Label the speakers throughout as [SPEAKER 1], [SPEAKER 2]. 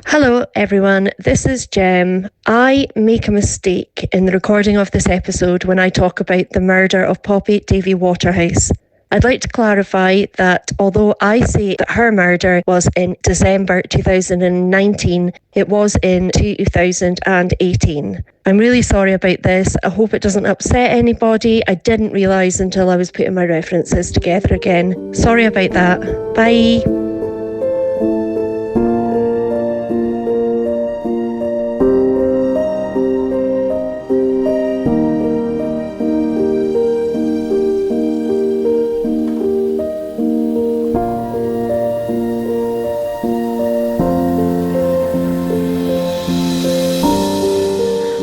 [SPEAKER 1] Hello everyone, this is Jem. I make a mistake in the recording of this episode when I talk about the murder of Poppy Davy Waterhouse. I'd like to clarify that although I say that her murder was in December 2019, it was in 2018. I'm really sorry about this. I hope it doesn't upset anybody. I didn't realise until I was putting my references together again. Sorry about that. Bye.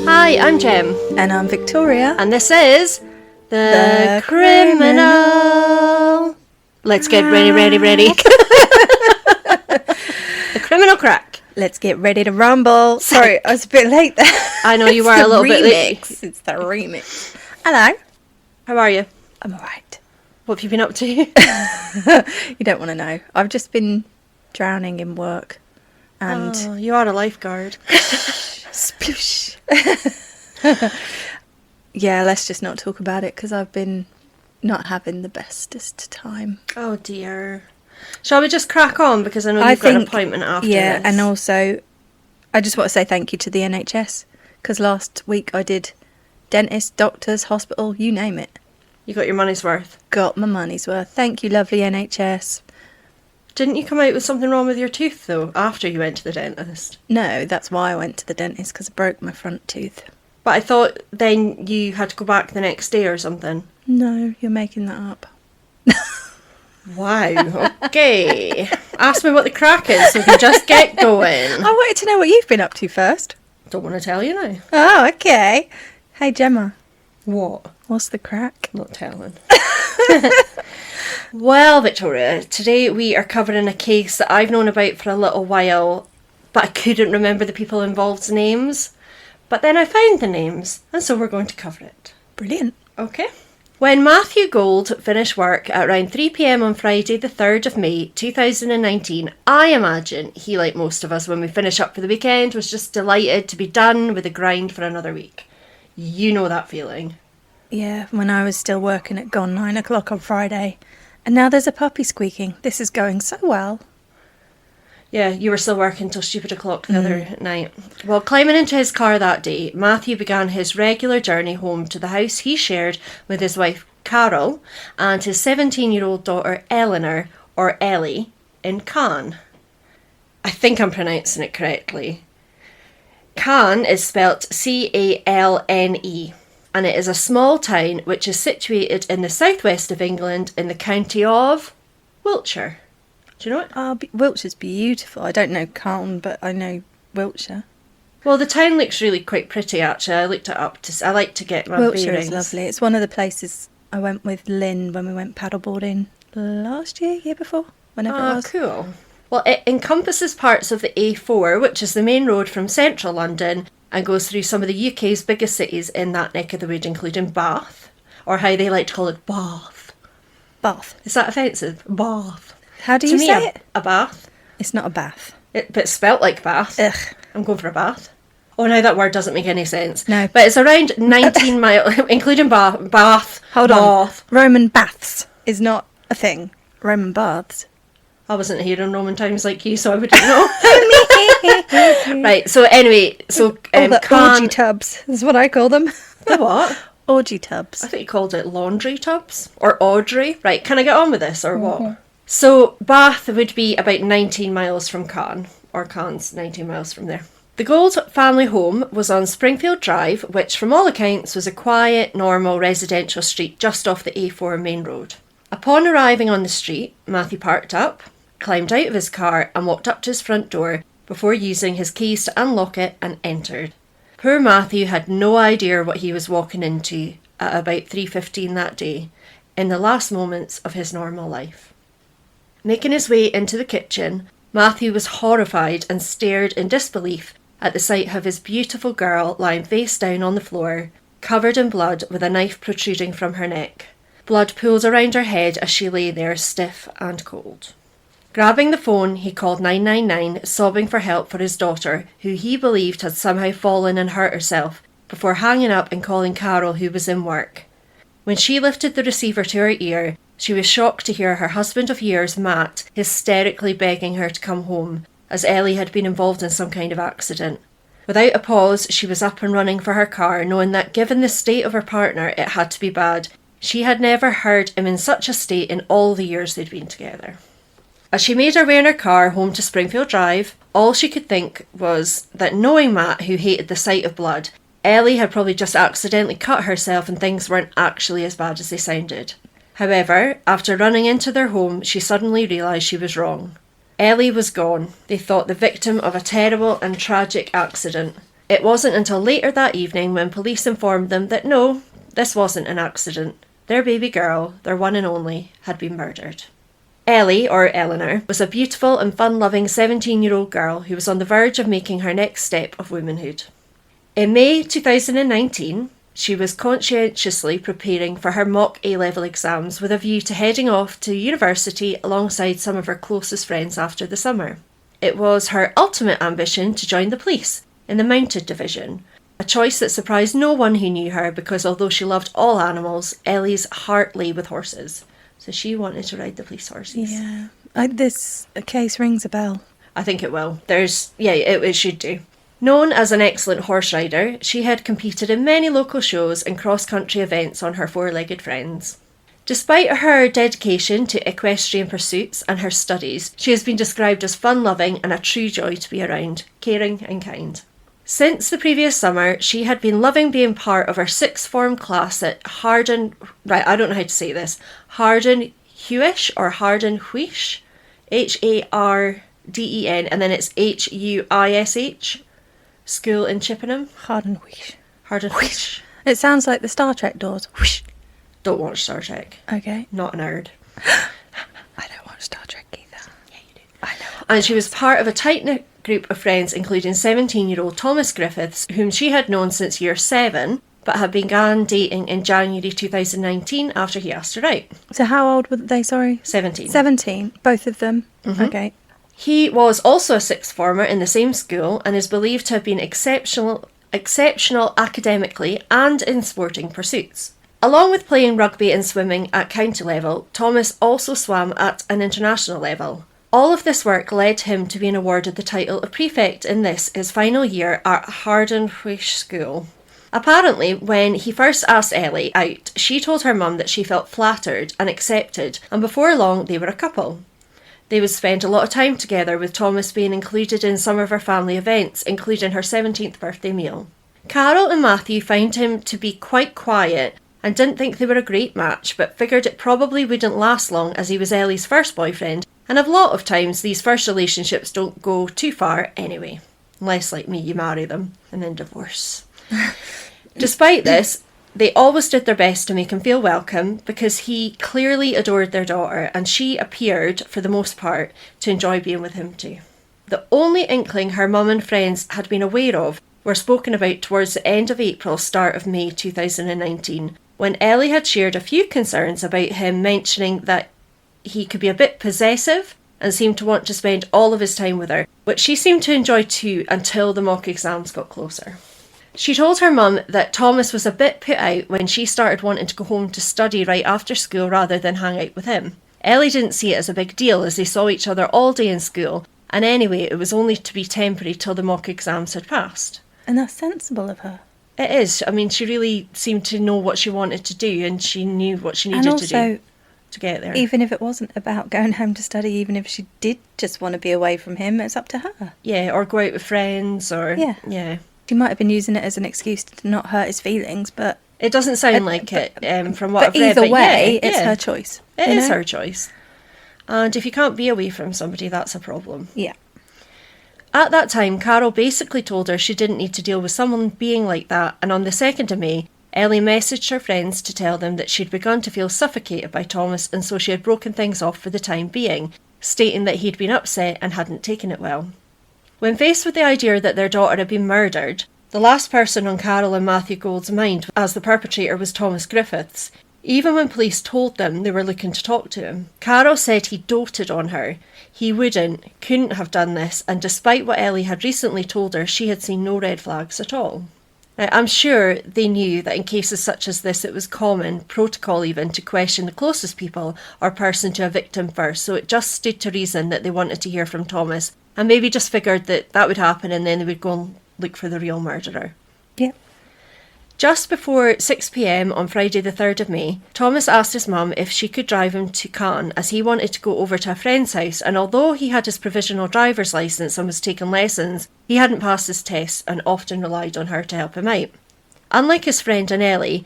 [SPEAKER 1] Hi, I'm Jem.
[SPEAKER 2] And I'm Victoria.
[SPEAKER 1] And this is The Criminal. Let's get ready. The Criminal Crack.
[SPEAKER 2] Let's get ready to rumble. Sorry, I was a bit late there.
[SPEAKER 1] I know you were a little bit late.
[SPEAKER 2] It's the remix. Hello.
[SPEAKER 1] How are you?
[SPEAKER 2] I'm alright.
[SPEAKER 1] What have you been up to?
[SPEAKER 2] You don't want to know. I've just been drowning in work. And
[SPEAKER 1] Oh, you are a lifeguard.
[SPEAKER 2] sploosh. Yeah, let's just not talk about it because I've been not having the bestest time.
[SPEAKER 1] Oh dear. Shall we just crack on because I know you've got an appointment after
[SPEAKER 2] yeah,
[SPEAKER 1] this.
[SPEAKER 2] and also I just want to say thank you to the NHS because last week I did dentist, doctors, hospital, you name it.
[SPEAKER 1] You got your money's worth.
[SPEAKER 2] Got my money's worth. Thank you, lovely NHS.
[SPEAKER 1] Didn't you come out with something wrong with your tooth though after you went to the dentist?
[SPEAKER 2] No, that's why I went to the dentist because I broke my front tooth.
[SPEAKER 1] But I thought then you had to go back the next day or something.
[SPEAKER 2] No, you're making that up.
[SPEAKER 1] Wow, okay. Ask me what the crack is so we can just get going.
[SPEAKER 2] I wanted to know what you've been up to first.
[SPEAKER 1] Don't want to tell you now.
[SPEAKER 2] Oh, okay. Hey, Gemma,
[SPEAKER 1] What?
[SPEAKER 2] what's the crack?
[SPEAKER 1] Not telling. Well, Victoria, today we are covering a case that I've known about for a little while, but I couldn't remember the people involved's names. But then I found the names, and so we're going to cover it.
[SPEAKER 2] Brilliant.
[SPEAKER 1] Okay. When Matthew Gould finished work at around 3 p.m. on Friday the 3rd of May 2019, I imagine he, like most of us when we finish up for the weekend, was just delighted to be done with the grind for another week. You know that feeling.
[SPEAKER 2] Yeah, when I was still working at Gone 9 o'clock on Friday. And now there's a puppy squeaking. This is going so well.
[SPEAKER 1] Yeah, you were still working till stupid o'clock the other night. Well, climbing into his car that day, Matthew began his regular journey home to the house he shared with his wife Carol and his 17-year-old daughter Eleanor, or Ellie, in Cannes. I think I'm pronouncing it correctly. Cannes is spelt C-A-L-N-E, and it is a small town which is situated in the southwest of England in the county of Wiltshire. Do you know it?
[SPEAKER 2] Wiltshire's beautiful. I don't know Carlton, but I know Wiltshire.
[SPEAKER 1] Well, the town looks really quite pretty, actually. I looked it up. I like to get my
[SPEAKER 2] Wiltshire
[SPEAKER 1] bearings.
[SPEAKER 2] is lovely. It's one of the places I went with Lynn when we went paddleboarding last year before, whenever it was.
[SPEAKER 1] Cool. Well, it encompasses parts of the A4, which is the main road from central London, and goes through some of the UK's biggest cities in that neck of the wood, including Bath, or how they like to call it, Bath.
[SPEAKER 2] Bath.
[SPEAKER 1] Is that offensive? Bath.
[SPEAKER 2] How do you say it?
[SPEAKER 1] A bath.
[SPEAKER 2] It's not a bath.
[SPEAKER 1] But it's spelt like bath.
[SPEAKER 2] Ugh.
[SPEAKER 1] I'm going for a bath. Oh, now that word doesn't make any sense.
[SPEAKER 2] No.
[SPEAKER 1] But it's around 19 miles, including Bath.
[SPEAKER 2] Hold
[SPEAKER 1] Bath.
[SPEAKER 2] on. Roman baths is not a thing. Roman baths.
[SPEAKER 1] I wasn't here in Roman times like you, so I wouldn't know. Right, so anyway, so
[SPEAKER 2] orgy tubs is what I call them.
[SPEAKER 1] The what?
[SPEAKER 2] Orgy tubs.
[SPEAKER 1] I think you called it laundry tubs or Audrey. Right, can I get on with this or what? So Bath would be about 19 miles from Cannes, or Cannes 19 miles from there. The Gould family home was on Springfield Drive, which from all accounts was a quiet, normal residential street just off the A4 main road. Upon arriving on the street, Matthew parked up, climbed out of his car and walked up to his front door before using his keys to unlock it and entered. Poor Matthew had no idea what he was walking into at about 3:15 that day, in the last moments of his normal life. Making his way into the kitchen, Matthew was horrified and stared in disbelief at the sight of his beautiful girl lying face down on the floor, covered in blood with a knife protruding from her neck. Blood pooled around her head as she lay there stiff and cold. Grabbing the phone, he called 999, sobbing for help for his daughter, who he believed had somehow fallen and hurt herself, before hanging up and calling Carol, who was in work. When she lifted the receiver to her ear, she was shocked to hear her husband of years, Matt, hysterically begging her to come home, as Ellie had been involved in some kind of accident. Without a pause, she was up and running for her car, knowing that given the state of her partner, it had to be bad. She had never heard him in such a state in all the years they'd been together. As she made her way in her car home to Springfield Drive, all she could think was that knowing Matt, who hated the sight of blood, Ellie had probably just accidentally cut herself and things weren't actually as bad as they sounded. However, after running into their home, she suddenly realised she was wrong. Ellie was gone, they thought, the victim of a terrible and tragic accident. It wasn't until later that evening when police informed them that no, this wasn't an accident. Their baby girl, their one and only, had been murdered. Ellie, or Eleanor, was a beautiful and fun-loving 17-year-old girl who was on the verge of making her next step of womanhood. In May 2019, she was conscientiously preparing for her mock A-level exams with a view to heading off to university alongside some of her closest friends after the summer. It was her ultimate ambition to join the police in the mounted division, a choice that surprised no one who knew her because although she loved all animals, Ellie's heart lay with horses. So she wanted to ride the police horses.
[SPEAKER 2] Yeah. This case rings a bell.
[SPEAKER 1] I think it will. It should do. Known as an excellent horse rider, she had competed in many local shows and cross-country events on her four-legged friends. Despite her dedication to equestrian pursuits and her studies, she has been described as fun-loving and a true joy to be around, caring and kind. Since the previous summer, she had been loving being part of her sixth form class at Harden Huish or Harden Huish, Harden, and then it's Huish, school in Chippenham.
[SPEAKER 2] Harden Huish.
[SPEAKER 1] Harden Huish.
[SPEAKER 2] It sounds like the Star Trek doors. Whoosh.
[SPEAKER 1] Don't watch Star Trek.
[SPEAKER 2] Okay.
[SPEAKER 1] Not a nerd.
[SPEAKER 2] I don't watch Star Trek either.
[SPEAKER 1] Yeah, you do.
[SPEAKER 2] I know.
[SPEAKER 1] And she was part of a tight-knit group of friends, including 17-year-old Thomas Griffiths, whom she had known since year 7, but had begun dating in January 2019 after he asked her out.
[SPEAKER 2] So how old were they, sorry?
[SPEAKER 1] 17.
[SPEAKER 2] 17, both of them?
[SPEAKER 1] Mm-hmm.
[SPEAKER 2] Okay.
[SPEAKER 1] He was also a sixth former in the same school and is believed to have been exceptional academically and in sporting pursuits. Along with playing rugby and swimming at county level, Thomas also swam at an international level. All of this work led him to being awarded the title of prefect in his final year at Harden Huish School. Apparently, when he first asked Ellie out, she told her mum that she felt flattered and accepted, and before long they were a couple. They would spend a lot of time together, with Thomas being included in some of her family events, including her 17th birthday meal. Carol and Matthew found him to be quite quiet and didn't think they were a great match, but figured it probably wouldn't last long as he was Ellie's first boyfriend, and a lot of times these first relationships don't go too far anyway. Unless, like me, you marry them and then divorce. Despite this, they always did their best to make him feel welcome because he clearly adored their daughter and she appeared, for the most part, to enjoy being with him too. The only inkling her mum and friends had been aware of were spoken about towards the end of April, start of May 2019, when Ellie had shared a few concerns about him, mentioning that he could be a bit possessive and seemed to want to spend all of his time with her, which she seemed to enjoy too until the mock exams got closer. She told her mum that Thomas was a bit put out when she started wanting to go home to study right after school rather than hang out with him. Ellie didn't see it as a big deal as they saw each other all day in school, and anyway it was only to be temporary till the mock exams had passed.
[SPEAKER 2] And that's sensible of her.
[SPEAKER 1] It is. I mean, she really seemed to know what she wanted to do and she knew what she needed to do to get there.
[SPEAKER 2] Even if it wasn't about going home to study, even if she did just want to be away from him, it's up to her.
[SPEAKER 1] Yeah, or go out with friends or... Yeah.
[SPEAKER 2] She might have been using it as an excuse to not hurt his feelings, but...
[SPEAKER 1] It doesn't sound like it from what I've read.
[SPEAKER 2] But either way, it's her choice.
[SPEAKER 1] It is her choice. And if you can't be away from somebody, that's a problem.
[SPEAKER 2] Yeah.
[SPEAKER 1] At that time, Carol basically told her she didn't need to deal with someone being like that, and on the 2nd of May, Ellie messaged her friends to tell them that she'd begun to feel suffocated by Thomas, and so she had broken things off for the time being, stating that he'd been upset and hadn't taken it well. When faced with the idea that their daughter had been murdered, the last person on Carol and Matthew Gould's mind as the perpetrator was Thomas Griffiths, Even when police told them they were looking to talk to him. Carol said he doted on her. He couldn't have done this, and despite what Ellie had recently told her, she had seen no red flags at all. Now, I'm sure they knew that in cases such as this it was common, protocol even, to question the closest people or person to a victim first, so it just stood to reason that they wanted to hear from Thomas, and maybe just figured that would happen and then they would go and look for the real murderer.
[SPEAKER 2] Yep.
[SPEAKER 1] Just before 6 p.m. on Friday the 3rd of May, Thomas asked his mum if she could drive him to Cannes as he wanted to go over to a friend's house, and although he had his provisional driver's licence and was taking lessons, he hadn't passed his tests and often relied on her to help him out. Unlike his friend and Ellie,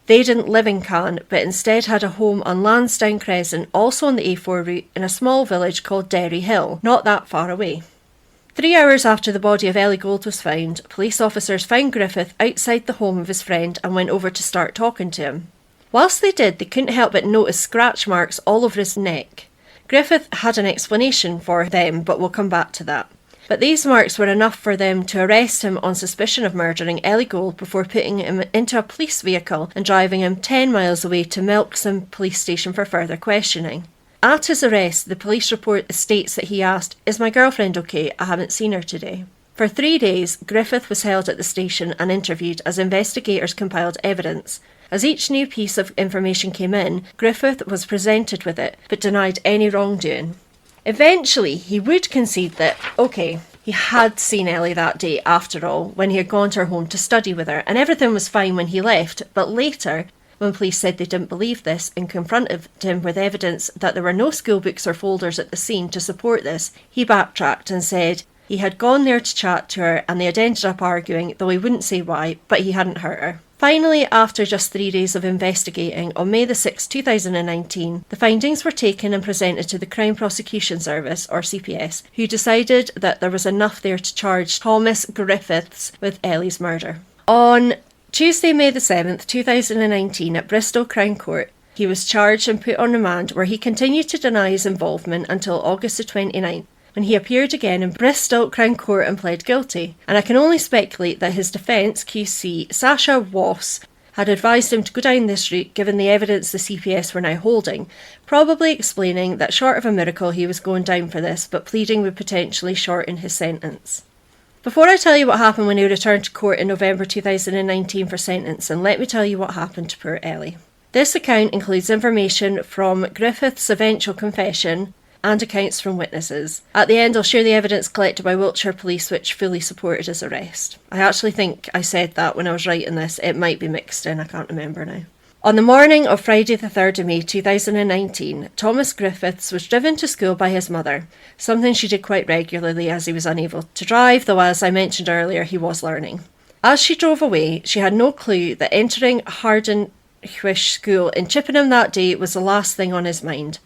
[SPEAKER 1] they didn't live in Cannes, but instead had a home on Lansdowne Crescent, also on the A4 route, in a small village called Derry Hill, not that far away. 3 hours after the body of Ellie Gould was found, police officers found Griffith outside the home of his friend and went over to start talking to him. Whilst they did, they couldn't help but notice scratch marks all over his neck. Griffith had an explanation for them, but we'll come back to that. But these marks were enough for them to arrest him on suspicion of murdering Ellie Gould before putting him into a police vehicle and driving him 10 miles away to Melksham police station for further questioning. At his arrest, the police report states that he asked, "Is my girlfriend okay? I haven't seen her today." For 3 days, Griffith was held at the station and interviewed as investigators compiled evidence. As each new piece of information came in, Griffith was presented with it, but denied any wrongdoing. Eventually, he would concede that, he had seen Ellie that day after all, when he had gone to her home to study with her, and everything was fine when he left, but later, when police said they didn't believe this and confronted him with evidence that there were no school books or folders at the scene to support this, he backtracked and said he had gone there to chat to her and they had ended up arguing, though he wouldn't say why, but he hadn't hurt her. Finally, after just 3 days of investigating, on May the 6th, 2019, the findings were taken and presented to the Crown Prosecution Service, or CPS, who decided that there was enough there to charge Thomas Griffiths with Ellie's murder. On Tuesday, May the 7th, 2019, at Bristol Crown Court, he was charged and put on remand, where he continued to deny his involvement until August the 29th, when he appeared again in Bristol Crown Court and pled guilty. And I can only speculate that his defence QC, Sasha Wass, had advised him to go down this route given the evidence the CPS were now holding, probably explaining that short of a miracle he was going down for this, but pleading would potentially shorten his sentence. Before I tell you what happened when he returned to court in November 2019 for sentencing, let me tell you what happened to poor Ellie. This account includes information from Griffith's eventual confession and accounts from witnesses. At the end, I'll share the evidence collected by Wiltshire Police which fully supported his arrest. I actually think I said that when I was writing this. It might be mixed in, I can't remember now. On the morning of Friday the 3rd of May 2019, Thomas Griffiths was driven to school by his mother, something she did quite regularly as he was unable to drive, though as I mentioned earlier, he was learning. As she drove away, she had no clue that entering Hardenwish School in Chippenham that day was the last thing on his mind.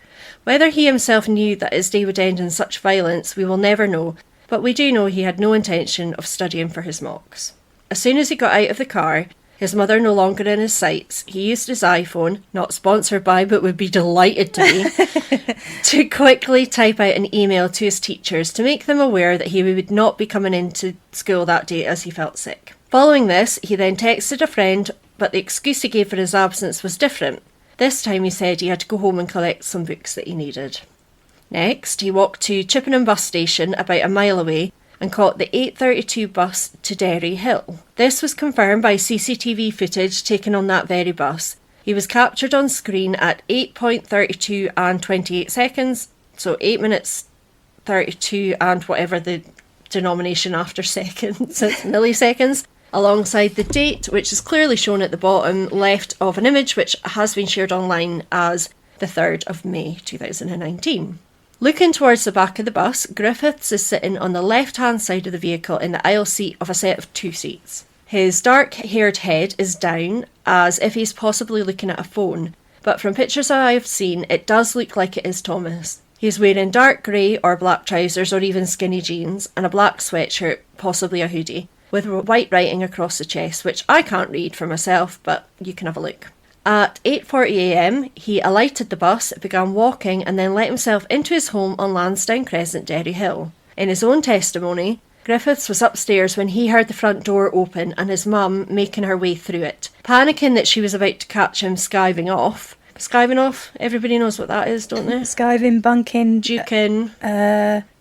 [SPEAKER 1] Whether he himself knew that his day would end in such violence, we will never know, but we do know he had no intention of studying for his mocks. As soon as he got out of the car, his mother no longer in his sights, he used his iPhone, not sponsored by but would be delighted to be, to quickly type out an email to his teachers to make them aware that he would not be coming into school that day as he felt sick. Following this, he then texted a friend, but the excuse he gave for his absence was different. This time he said he had to go home and collect some books that he needed. Next, he walked to Chippenham bus station about a mile away and caught the 8:32 bus to Derry Hill. This was confirmed by CCTV footage taken on that very bus. He was captured on screen at 8.32 and 28 seconds, so 8 minutes 32 and whatever the denomination after seconds, it's milliseconds, alongside the date, which is clearly shown at the bottom left of an image which has been shared online as the 3rd of May 2019. Looking towards the back of the bus, Griffiths is sitting on the left-hand side of the vehicle in the aisle seat of a set of 2 seats. His dark-haired head is down, as if he's possibly looking at a phone, but from pictures I have seen, it does look like it is Thomas. He's wearing dark grey or black trousers or even skinny jeans, and a black sweatshirt, possibly a hoodie, with white writing across the chest, which I can't read for myself, but you can have a look. At 8:40am, he alighted the bus, began walking, and then let himself into his home on Lansdowne Crescent, Derry Hill. In his own testimony, Griffiths was upstairs when he heard the front door open and his mum making her way through it. Panicking that she was about to catch him skiving off. Skiving off? Everybody knows what that is, don't they?
[SPEAKER 2] Skiving, bunking,
[SPEAKER 1] Duking.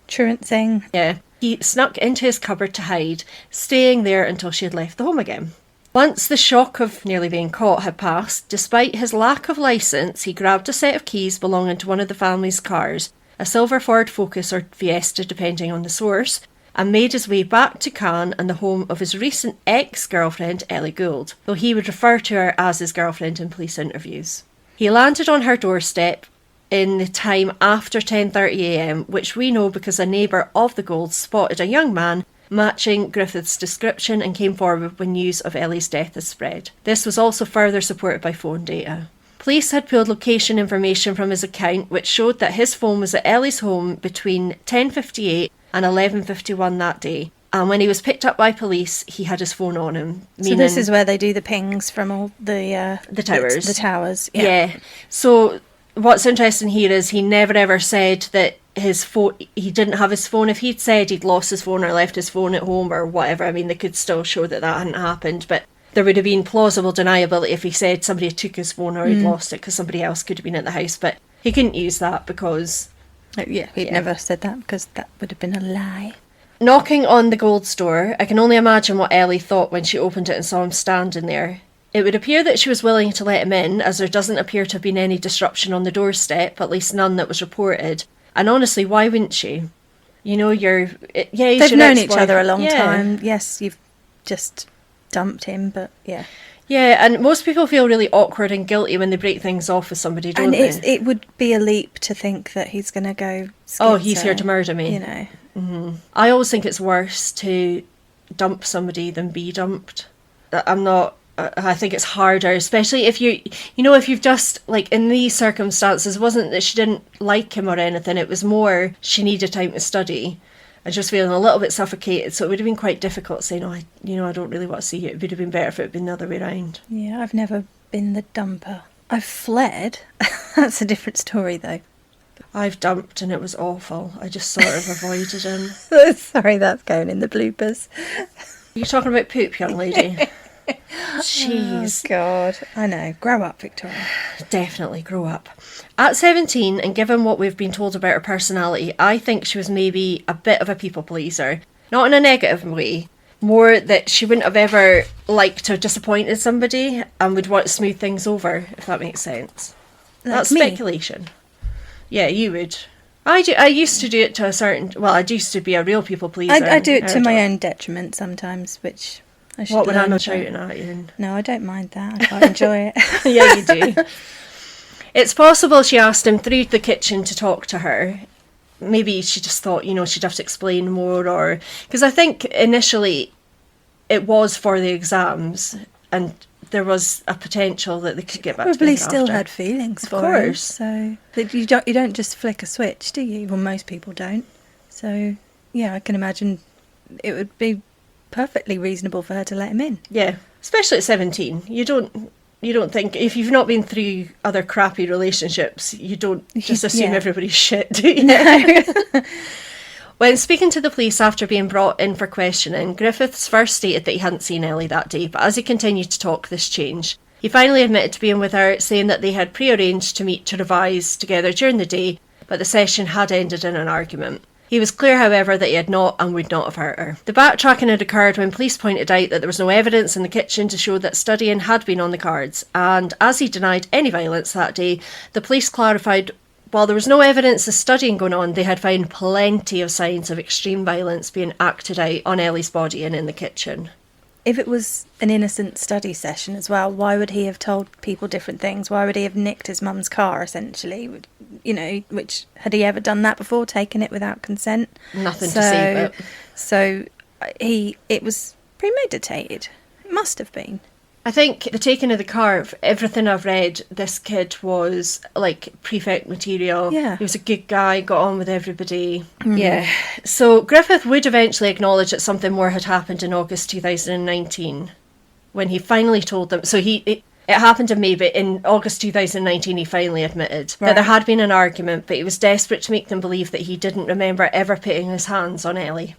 [SPEAKER 2] Truanting.
[SPEAKER 1] Yeah. He snuck into his cupboard to hide, staying there until she had left the home again. Once the shock of nearly being caught had passed, despite his lack of licence, he grabbed a set of keys belonging to one of the family's cars, a silver Ford Focus or Fiesta depending on the source, and made his way back to Cannes and the home of his recent ex-girlfriend Ellie Gould, though he would refer to her as his girlfriend in police interviews. He landed on her doorstep in the time after 10:30am, which we know because a neighbour of the Goulds spotted a young man matching Griffith's description and came forward when news of Ellie's death had spread. This was also further supported by phone data. Police had pulled location information from his account, which showed that his phone was at Ellie's home between 10:58 and 11:51 that day. And when he was picked up by police, he had his phone on him.
[SPEAKER 2] So this is where they do the pings from all the
[SPEAKER 1] towers.
[SPEAKER 2] The towers,
[SPEAKER 1] yeah. So what's interesting here is he never ever said that his phone, he didn't have his phone. If he'd said he'd lost his phone or left his phone at home or whatever, I mean, they could still show that that hadn't happened. But there would have been plausible deniability if he said somebody took his phone or he'd lost it because somebody else could have been at the house. But he couldn't use that because...
[SPEAKER 2] He'd never said that because that would have been a lie.
[SPEAKER 1] Knocking on the Gould's door, I can only imagine what Ellie thought when she opened it and saw him standing there. It would appear that she was willing to let him in, as there doesn't appear to have been any disruption on the doorstep, at least none that was reported. And honestly, why wouldn't she? You know, they've
[SPEAKER 2] known each other a long time. Yes, you've just dumped him, but yeah.
[SPEAKER 1] Yeah, and most people feel really awkward and guilty when they break things off with somebody, don't they?
[SPEAKER 2] And it would be a leap to think that he's going to go...
[SPEAKER 1] Oh, he's here to murder me.
[SPEAKER 2] You know.
[SPEAKER 1] Mm-hmm. I always think it's worse to dump somebody than be dumped. I think it's harder, especially if if you've just, like, in these circumstances, it wasn't that she didn't like him or anything, it was more she needed time to study. I was just feeling a little bit suffocated, so it would have been quite difficult saying, I don't really want to see you. It would have been better if it had been the other way around.
[SPEAKER 2] Yeah, I've never been the dumper. I've fled. That's a different story, though.
[SPEAKER 1] I've dumped and it was awful. I just sort of avoided him.
[SPEAKER 2] Sorry, that's going in the bloopers.
[SPEAKER 1] You're talking about poop, young lady. Jeez.
[SPEAKER 2] Oh, God. I know. Grow up, Victoria.
[SPEAKER 1] Definitely grow up. At 17, and given what we've been told about her personality, I think she was maybe a bit of a people pleaser. Not in a negative way. More that she wouldn't have ever liked to have disappointed somebody and would want to smooth things over, if that makes sense. That's speculation. Yeah, you would. I used to do it to a certain... Well, I used to be a real people pleaser.
[SPEAKER 2] I do it to my own detriment sometimes, which...
[SPEAKER 1] What when I'm not shouting at you?
[SPEAKER 2] No, I don't mind that. I quite enjoy it.
[SPEAKER 1] Yeah, you do. It's possible she asked him through the kitchen to talk to her. Maybe she just thought, she'd have to explain more, or... Because I think initially it was for the exams, and there was a potential that they could get back together.
[SPEAKER 2] Probably still had feelings for him.
[SPEAKER 1] Of course.
[SPEAKER 2] So you don't just flick a switch, do you? Well, most people don't. So, yeah, I can imagine it would be perfectly reasonable for her to let him in.
[SPEAKER 1] Yeah, especially at 17. You don't think, if you've not been through other crappy relationships, you don't just assume everybody's shit, do you?
[SPEAKER 2] No.
[SPEAKER 1] When speaking to the police after being brought in for questioning, Griffiths first stated that he hadn't seen Ellie that day, but as he continued to talk, this changed. He finally admitted to being with her, saying that they had prearranged to meet to revise together during the day, but the session had ended in an argument. He was clear, however, that he had not and would not have hurt her. The backtracking had occurred when police pointed out that there was no evidence in the kitchen to show that studying had been on the cards, and as he denied any violence that day, the police clarified while there was no evidence of studying going on, they had found plenty of signs of extreme violence being acted out on Ellie's body and in the kitchen.
[SPEAKER 2] If it was an innocent study session as well, why would he have told people different things? Why would he have nicked his mum's car, essentially? Which, had he ever done that before, taken it without consent?
[SPEAKER 1] Nothing to save it.
[SPEAKER 2] So it was premeditated. It must have been.
[SPEAKER 1] I think the taking of the car, everything I've read, this kid was like prefect material.
[SPEAKER 2] Yeah.
[SPEAKER 1] He was a good guy, got on with everybody.
[SPEAKER 2] Mm-hmm.
[SPEAKER 1] Yeah. So Griffith would eventually acknowledge that something more had happened in August 2019 when he finally told them. So it happened in May, but in August 2019 he finally admitted that there had been an argument, but he was desperate to make them believe that he didn't remember ever putting his hands on Ellie.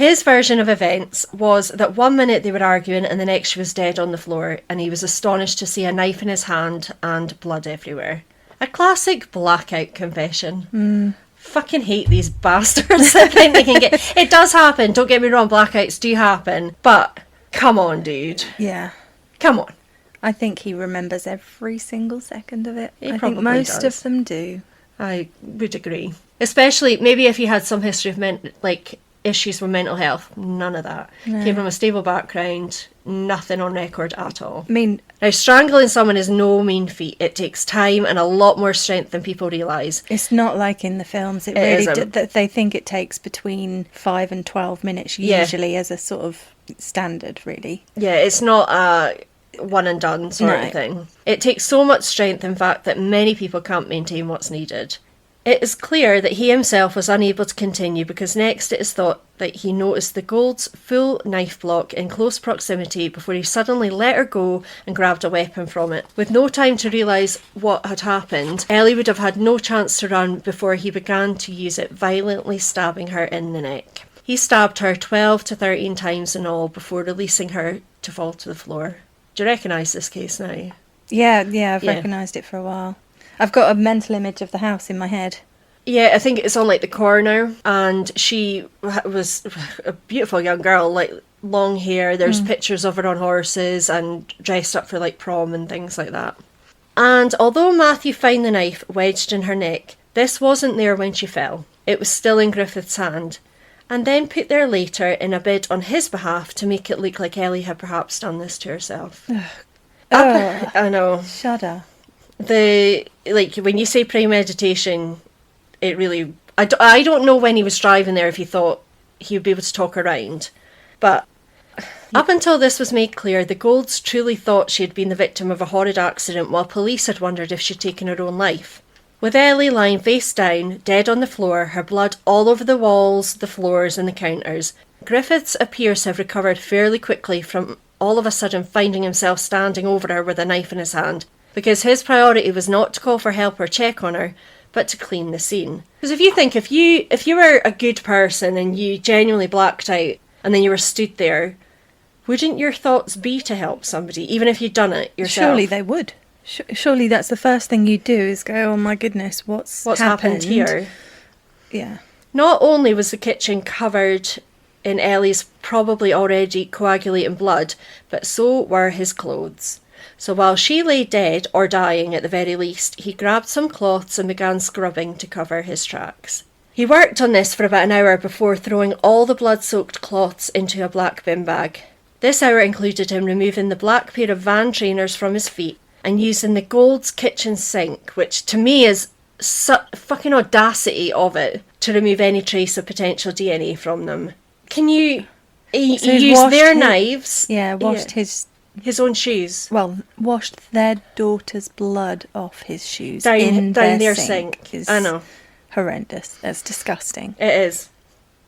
[SPEAKER 1] His version of events was that one minute they were arguing and the next she was dead on the floor, and he was astonished to see a knife in his hand and blood everywhere. A classic blackout confession. Fucking hate these bastards that think they can get... It does happen, don't get me wrong, blackouts do happen, but come on, dude.
[SPEAKER 2] Yeah.
[SPEAKER 1] Come on.
[SPEAKER 2] I think he remembers every single second of it.
[SPEAKER 1] He
[SPEAKER 2] I
[SPEAKER 1] probably
[SPEAKER 2] think most
[SPEAKER 1] does.
[SPEAKER 2] of them do.
[SPEAKER 1] I would agree. Especially, maybe if you had some history of issues with mental health. None of that.
[SPEAKER 2] No.
[SPEAKER 1] Came from a stable background, nothing on record at all.
[SPEAKER 2] I mean,
[SPEAKER 1] Now, strangling someone is no mean feat. It takes time and a lot more strength than people realise.
[SPEAKER 2] it's not like in the films. It really they think it takes between 5 and 12 minutes usually as a sort of standard, really.
[SPEAKER 1] Yeah, it's not a one and done sort of thing. It takes so much strength, in fact, that many people can't maintain what's needed. It is clear that he himself was unable to continue because next it is thought that he noticed the Gould's full knife block in close proximity before he suddenly let her go and grabbed a weapon from it. With no time to realise what had happened, Ellie would have had no chance to run before he began to use it, violently stabbing her in the neck. He stabbed her 12 to 13 times in all before releasing her to fall to the floor. Do you recognise this case now?
[SPEAKER 2] Yeah, I've recognised it for a while. I've got a mental image of the house in my head.
[SPEAKER 1] Yeah, I think it's on the corner, and she was a beautiful young girl, long hair. There's pictures of her on horses and dressed up for prom and things like that. And although Matthew found the knife wedged in her neck, this wasn't there when she fell. It was still in Griffith's hand, and then put there later in a bid on his behalf to make it look like Ellie had perhaps done this to herself. I know.
[SPEAKER 2] Shudder.
[SPEAKER 1] When you say premeditation, it really... I don't know when he was driving there if he thought he would be able to talk around. But up until this was made clear, the Goulds truly thought she had been the victim of a horrid accident, while police had wondered if she'd taken her own life. With Ellie lying face down, dead on the floor, her blood all over the walls, the floors and the counters, Griffiths appears to have recovered fairly quickly from all of a sudden finding himself standing over her with a knife in his hand, because his priority was not to call for help or check on her, but to clean the scene. Because if you think, if you were a good person and you genuinely blacked out and then you were stood there, wouldn't your thoughts be to help somebody, even if you'd done it yourself?
[SPEAKER 2] Surely they would. Surely that's the first thing you'd do, is go, oh my goodness, what's
[SPEAKER 1] happened here?
[SPEAKER 2] Yeah.
[SPEAKER 1] Not only was the kitchen covered in Ellie's probably already coagulating blood, but so were his clothes. So while she lay dead, or dying at the very least, he grabbed some cloths and began scrubbing to cover his tracks. He worked on this for about an hour before throwing all the blood-soaked cloths into a black bin bag. This hour included him removing the black pair of van trainers from his feet and using the Gould's kitchen sink, which to me is fucking audacity of it, to remove any trace of potential DNA from them. Can you... He used their knives...
[SPEAKER 2] Yeah, washed
[SPEAKER 1] his own shoes.
[SPEAKER 2] Well, washed their daughter's blood off his shoes
[SPEAKER 1] down their sink. I know.
[SPEAKER 2] Horrendous. That's disgusting.
[SPEAKER 1] It is.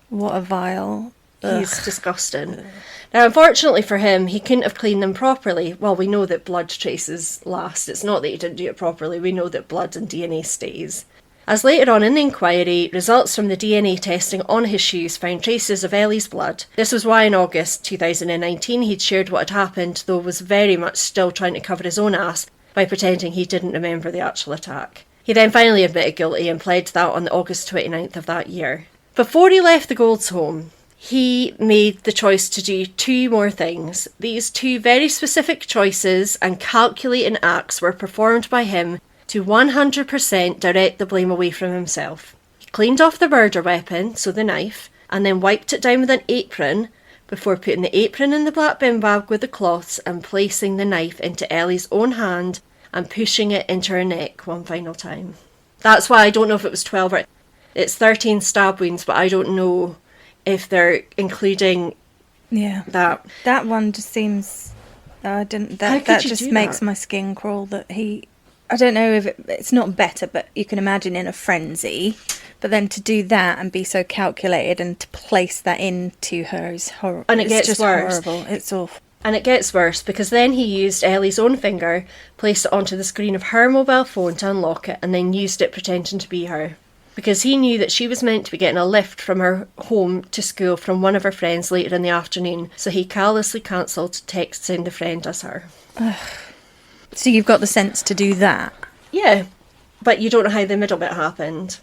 [SPEAKER 2] What a vile...
[SPEAKER 1] He's disgusting. Now, unfortunately for him, he couldn't have cleaned them properly. Well, we know that blood traces last. It's not that he didn't do it properly. We know that blood and DNA stays. As later on in the inquiry, results from the DNA testing on his shoes found traces of Ellie's blood. This was why in August 2019 he'd shared what had happened, though was very much still trying to cover his own ass by pretending he didn't remember the actual attack. He then finally admitted guilty and pled that on August 29th of that year. Before he left the Goulds' home, he made the choice to do two more things. These two very specific choices and calculating acts were performed by him to 100% direct the blame away from himself. He cleaned off the murder weapon, so the knife, and then wiped it down with an apron before putting the apron in the black bin bag with the cloths and placing the knife into Ellie's own hand and pushing it into her neck one final time. That's why I don't know if it was 12 or... It's 13 stab wounds, but I don't know if they're including that.
[SPEAKER 2] That one just seems... that just makes my skin crawl that he... I don't know if it's not better, but you can imagine in a frenzy. But then to do that and be so calculated and to place that into her is horrible.
[SPEAKER 1] And it gets
[SPEAKER 2] just
[SPEAKER 1] worse.
[SPEAKER 2] Horrible. It's awful.
[SPEAKER 1] And it gets worse because then he used Ellie's own finger, placed it onto the screen of her mobile phone to unlock it, and then used it pretending to be her. because he knew that she was meant to be getting a lift from her home to school from one of her friends later in the afternoon, so he callously cancelled texting the friend as her.
[SPEAKER 2] So you've got the sense to do that?
[SPEAKER 1] Yeah, but you don't know how the middle bit happened.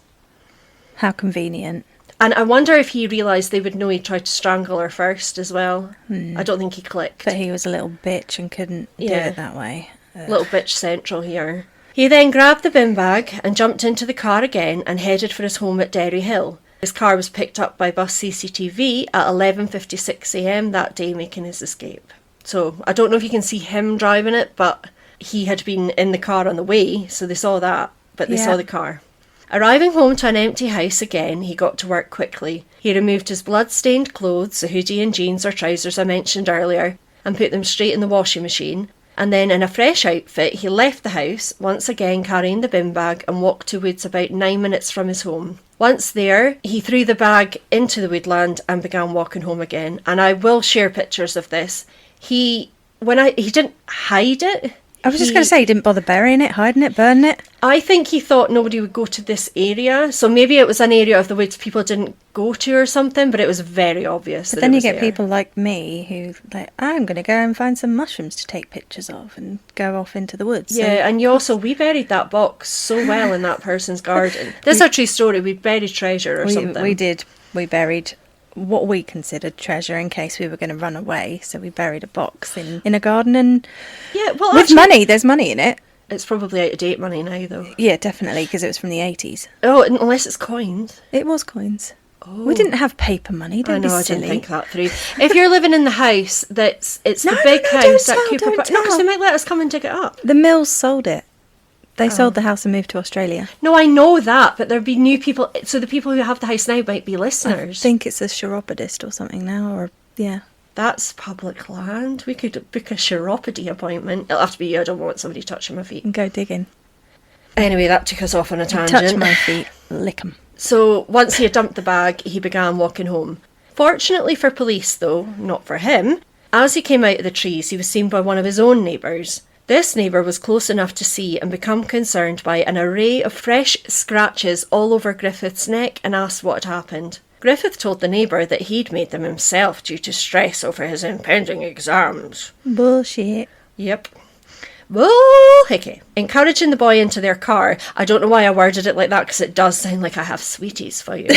[SPEAKER 2] How convenient.
[SPEAKER 1] And I wonder if he realised they would know he tried to strangle her first as well. I don't think he clicked.
[SPEAKER 2] But he was a little bitch and couldn't do it that way.
[SPEAKER 1] Little bitch central here. He then grabbed the bin bag and jumped into the car again and headed for his home at Derry Hill. His car was picked up by bus CCTV at 11:56am that day, making his escape. So I don't know if you can see him driving it, but he had been in the car on the way, so they saw that, but they saw the car. Arriving home to an empty house again, he got to work quickly. He removed his blood-stained clothes, the hoodie and jeans or trousers I mentioned earlier, and put them straight in the washing machine. And then in a fresh outfit, he left the house, once again carrying the bin bag, and walked to woods about 9 minutes from his home. Once there, he threw the bag into the woodland and began walking home again. And I will share pictures of this. He didn't hide it.
[SPEAKER 2] I was just going to say, he didn't bother burying it, hiding it, burning it.
[SPEAKER 1] I think he thought nobody would go to this area. So maybe it was an area of the woods people didn't go to or something, but it was very obvious.
[SPEAKER 2] But then you get people like me who, like, I'm going to go and find some mushrooms to take pictures of and go off into the woods.
[SPEAKER 1] Yeah, and we buried that box so well in that person's garden. This is a true story. We buried treasure or something.
[SPEAKER 2] We did. We buried what we considered treasure in case we were going to run away. So we buried a box in a garden, and with actually, money. There's money in it.
[SPEAKER 1] It's probably out of date money now, though.
[SPEAKER 2] Yeah, definitely, because it was from the 80s.
[SPEAKER 1] Oh, unless it's coins.
[SPEAKER 2] It was coins. Oh. We didn't have paper money. Don't be silly.
[SPEAKER 1] I didn't think that through. If you're living in the house it's the big house at Cooper Park. No, because they might let us come and dig it up.
[SPEAKER 2] The Mills sold it. They sold the house and moved to Australia.
[SPEAKER 1] No, I know that, but there'd be new people. So the people who have the house now might be listeners.
[SPEAKER 2] I think it's a chiropodist or something now,
[SPEAKER 1] That's public land. We could book a chiropody appointment. It'll have to be you. I don't want somebody touching my feet.
[SPEAKER 2] And go digging.
[SPEAKER 1] Anyway, that took us off on a tangent.
[SPEAKER 2] Touch my feet, lick 'em.
[SPEAKER 1] So once he had dumped the bag, he began walking home. Fortunately for police, though, not for him, as he came out of the trees, he was seen by one of his own neighbours. This neighbour was close enough to see and become concerned by an array of fresh scratches all over Griffith's neck and asked what had happened. Griffith told the neighbour that he'd made them himself due to stress over his impending exams.
[SPEAKER 2] Bullshit.
[SPEAKER 1] Yep. Bull-hickey. Encouraging the boy into their car. I don't know why I worded it like that, because it does sound like I have sweeties for you.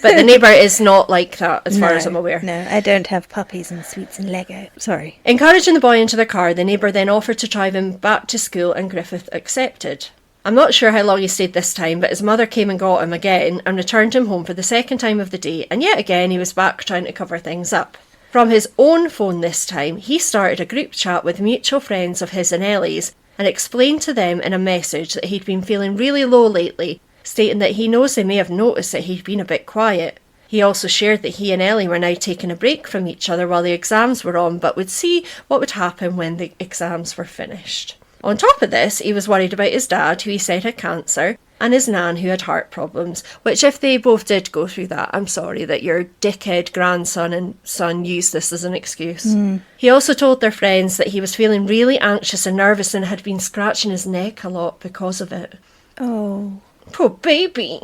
[SPEAKER 1] But the neighbour is not like that, as far as I'm aware.
[SPEAKER 2] No, I don't have puppies and sweets and Lego. Sorry.
[SPEAKER 1] Encouraging the boy into their car, the neighbour then offered to drive him back to school, and Griffith accepted. I'm not sure how long he stayed this time, but his mother came and got him again and returned him home for the second time of the day, and yet again he was back trying to cover things up. From his own phone this time, he started a group chat with mutual friends of his and Ellie's and explained to them in a message that he'd been feeling really low lately, stating that he knows they may have noticed that he'd been a bit quiet. He also shared that he and Ellie were now taking a break from each other while the exams were on, but would see what would happen when the exams were finished. On top of this, he was worried about his dad, who he said had cancer, and his nan, who had heart problems, which if they both did go through that, I'm sorry that your dickhead grandson and son used this as an excuse. He also told their friends that he was feeling really anxious and nervous and had been scratching his neck a lot because of it.
[SPEAKER 2] Oh.
[SPEAKER 1] Poor baby.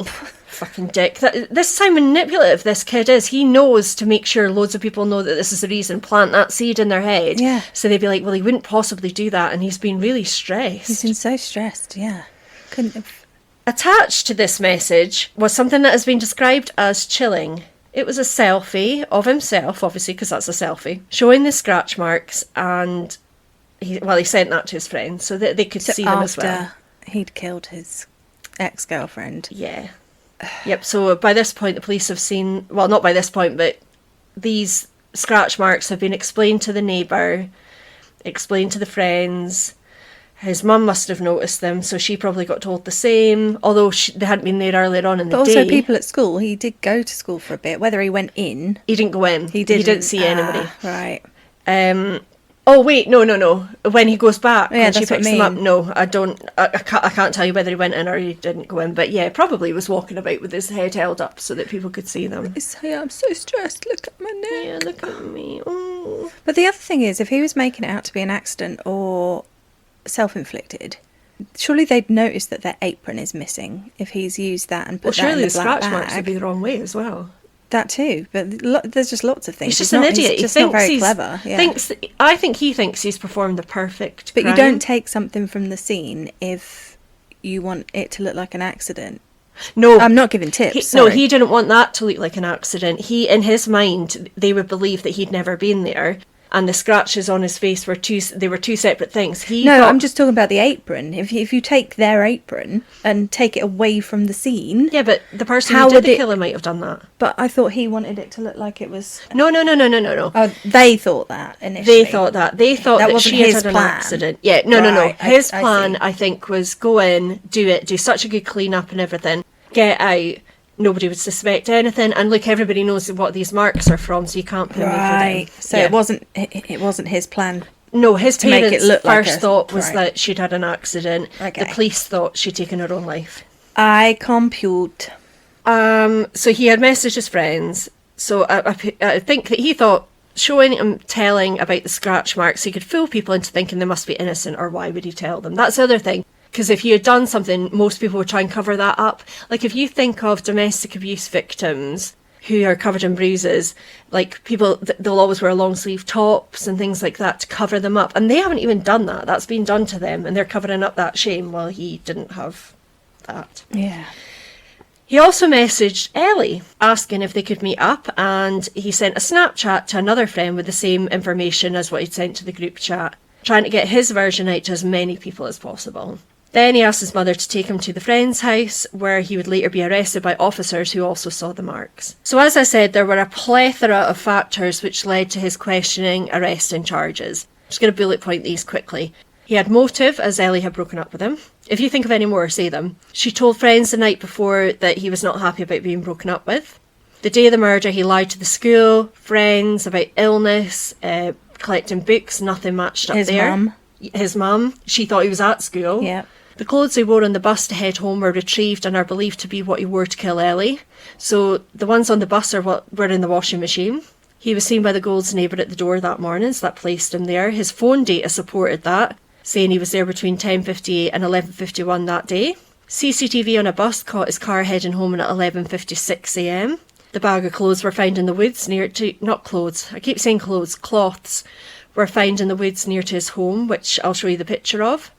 [SPEAKER 1] Fucking dick. This is how manipulative this kid is. He knows to make sure loads of people know that this is the reason, plant that seed in their head.
[SPEAKER 2] Yeah.
[SPEAKER 1] So they'd be like, well, he wouldn't possibly do that, and he's been really stressed.
[SPEAKER 2] He's been so stressed, yeah. Couldn't have.
[SPEAKER 1] Attached to this message was something that has been described as chilling. It was a selfie of himself, obviously, because that's a selfie, showing the scratch marks, and he sent that to his friends so that they could see them as well.
[SPEAKER 2] After he'd killed his ex-girlfriend.
[SPEAKER 1] Yeah. Yep, so by this point the police have seen, well, not by this point, but these scratch marks have been explained to the neighbour, explained to the friends. His mum must have noticed them, so she probably got told the same, although they hadn't been there earlier on in the day. But
[SPEAKER 2] also people at school, he did go to school for a bit, whether he went in.
[SPEAKER 1] He didn't go in. He didn't see anybody.
[SPEAKER 2] Right.
[SPEAKER 1] Oh, wait, no. When he goes back,
[SPEAKER 2] yeah,
[SPEAKER 1] when she picks him up, no, I can't tell you whether he went in or he didn't go in, but yeah, probably was walking about with his head held up so that people could see them.
[SPEAKER 2] I'm so stressed, look at my neck.
[SPEAKER 1] Yeah, look at me. Oh.
[SPEAKER 2] But the other thing is, if he was making it out to be an accident or self-inflicted, Surely they'd notice that their apron is missing if he's used that and put that in
[SPEAKER 1] surely
[SPEAKER 2] the
[SPEAKER 1] the
[SPEAKER 2] black
[SPEAKER 1] scratch marks
[SPEAKER 2] bag.
[SPEAKER 1] would be the wrong way as well.
[SPEAKER 2] That too, but there's just lots of things.
[SPEAKER 1] He's just an idiot.
[SPEAKER 2] He's just
[SPEAKER 1] he
[SPEAKER 2] not
[SPEAKER 1] thinks
[SPEAKER 2] very clever. Yeah.
[SPEAKER 1] I think he thinks he's performed the perfect
[SPEAKER 2] But
[SPEAKER 1] crime.
[SPEAKER 2] you don't take something from the scene if you want it to look like an accident.
[SPEAKER 1] No,
[SPEAKER 2] I'm not giving tips.
[SPEAKER 1] he didn't want that to look like an accident. In his mind, they would believe that he'd never been there, and the scratches on his face were two separate things.
[SPEAKER 2] I'm just talking about the apron. If you take their apron and take it away from the scene...
[SPEAKER 1] Yeah, but the person who did the killing might have done that.
[SPEAKER 2] But I thought he wanted it to look like it was...
[SPEAKER 1] No.
[SPEAKER 2] Oh, they thought that initially.
[SPEAKER 1] They thought that she had an accident. Yeah, no. His plan, I think, was go in, do such a good clean up and everything, get out, nobody would suspect anything, and look, everybody knows what these marks are from, so you can't put anything down.
[SPEAKER 2] So it wasn't his plan.
[SPEAKER 1] No, his
[SPEAKER 2] to make
[SPEAKER 1] parents'
[SPEAKER 2] it look
[SPEAKER 1] first
[SPEAKER 2] like
[SPEAKER 1] thought was that she'd had an accident.
[SPEAKER 2] Okay.
[SPEAKER 1] The police thought she'd taken her own life.
[SPEAKER 2] I compute.
[SPEAKER 1] So he had messaged his friends. So I think that he thought showing and telling about the scratch marks, he could fool people into thinking they must be innocent, or why would he tell them? That's the other thing. Because if you had done something, most people would try and cover that up. Like, if you think of domestic abuse victims who are covered in bruises, like, people, they'll always wear long sleeve tops and things like that to cover them up. And they haven't even done that. That's been done to them, and they're covering up that shame while he didn't have that.
[SPEAKER 2] Yeah.
[SPEAKER 1] He also messaged Ellie asking if they could meet up, and he sent a Snapchat to another friend with the same information as what he'd sent to the group chat, trying to get his version out to as many people as possible. Then he asked his mother to take him to the friend's house, where he would later be arrested by officers who also saw the marks. So as I said, there were a plethora of factors which led to his questioning, arrest and charges. I'm just going to bullet point these quickly. He had motive, as Ellie had broken up with him. If you think of any more, say them. She told friends the night before that he was not happy about being broken up with. The day of the murder, he lied to the school, friends, about illness, collecting books, nothing matched up there. His mum. She thought he was at school.
[SPEAKER 2] Yeah.
[SPEAKER 1] The clothes he wore on the bus to head home were retrieved and are believed to be what he wore to kill Ellie. So the ones on the bus are what were in the washing machine. He was seen by the Goulds' neighbour at the door that morning, so that placed him there. His phone data supported that, saying he was there between 10:58 and 11:51 that day. CCTV on a bus caught his car heading home at 11:56 a.m. The bag of clothes were found in the woods near to... Not clothes, I keep saying clothes. Cloths were found in the woods near to his home, which I'll show you the picture of.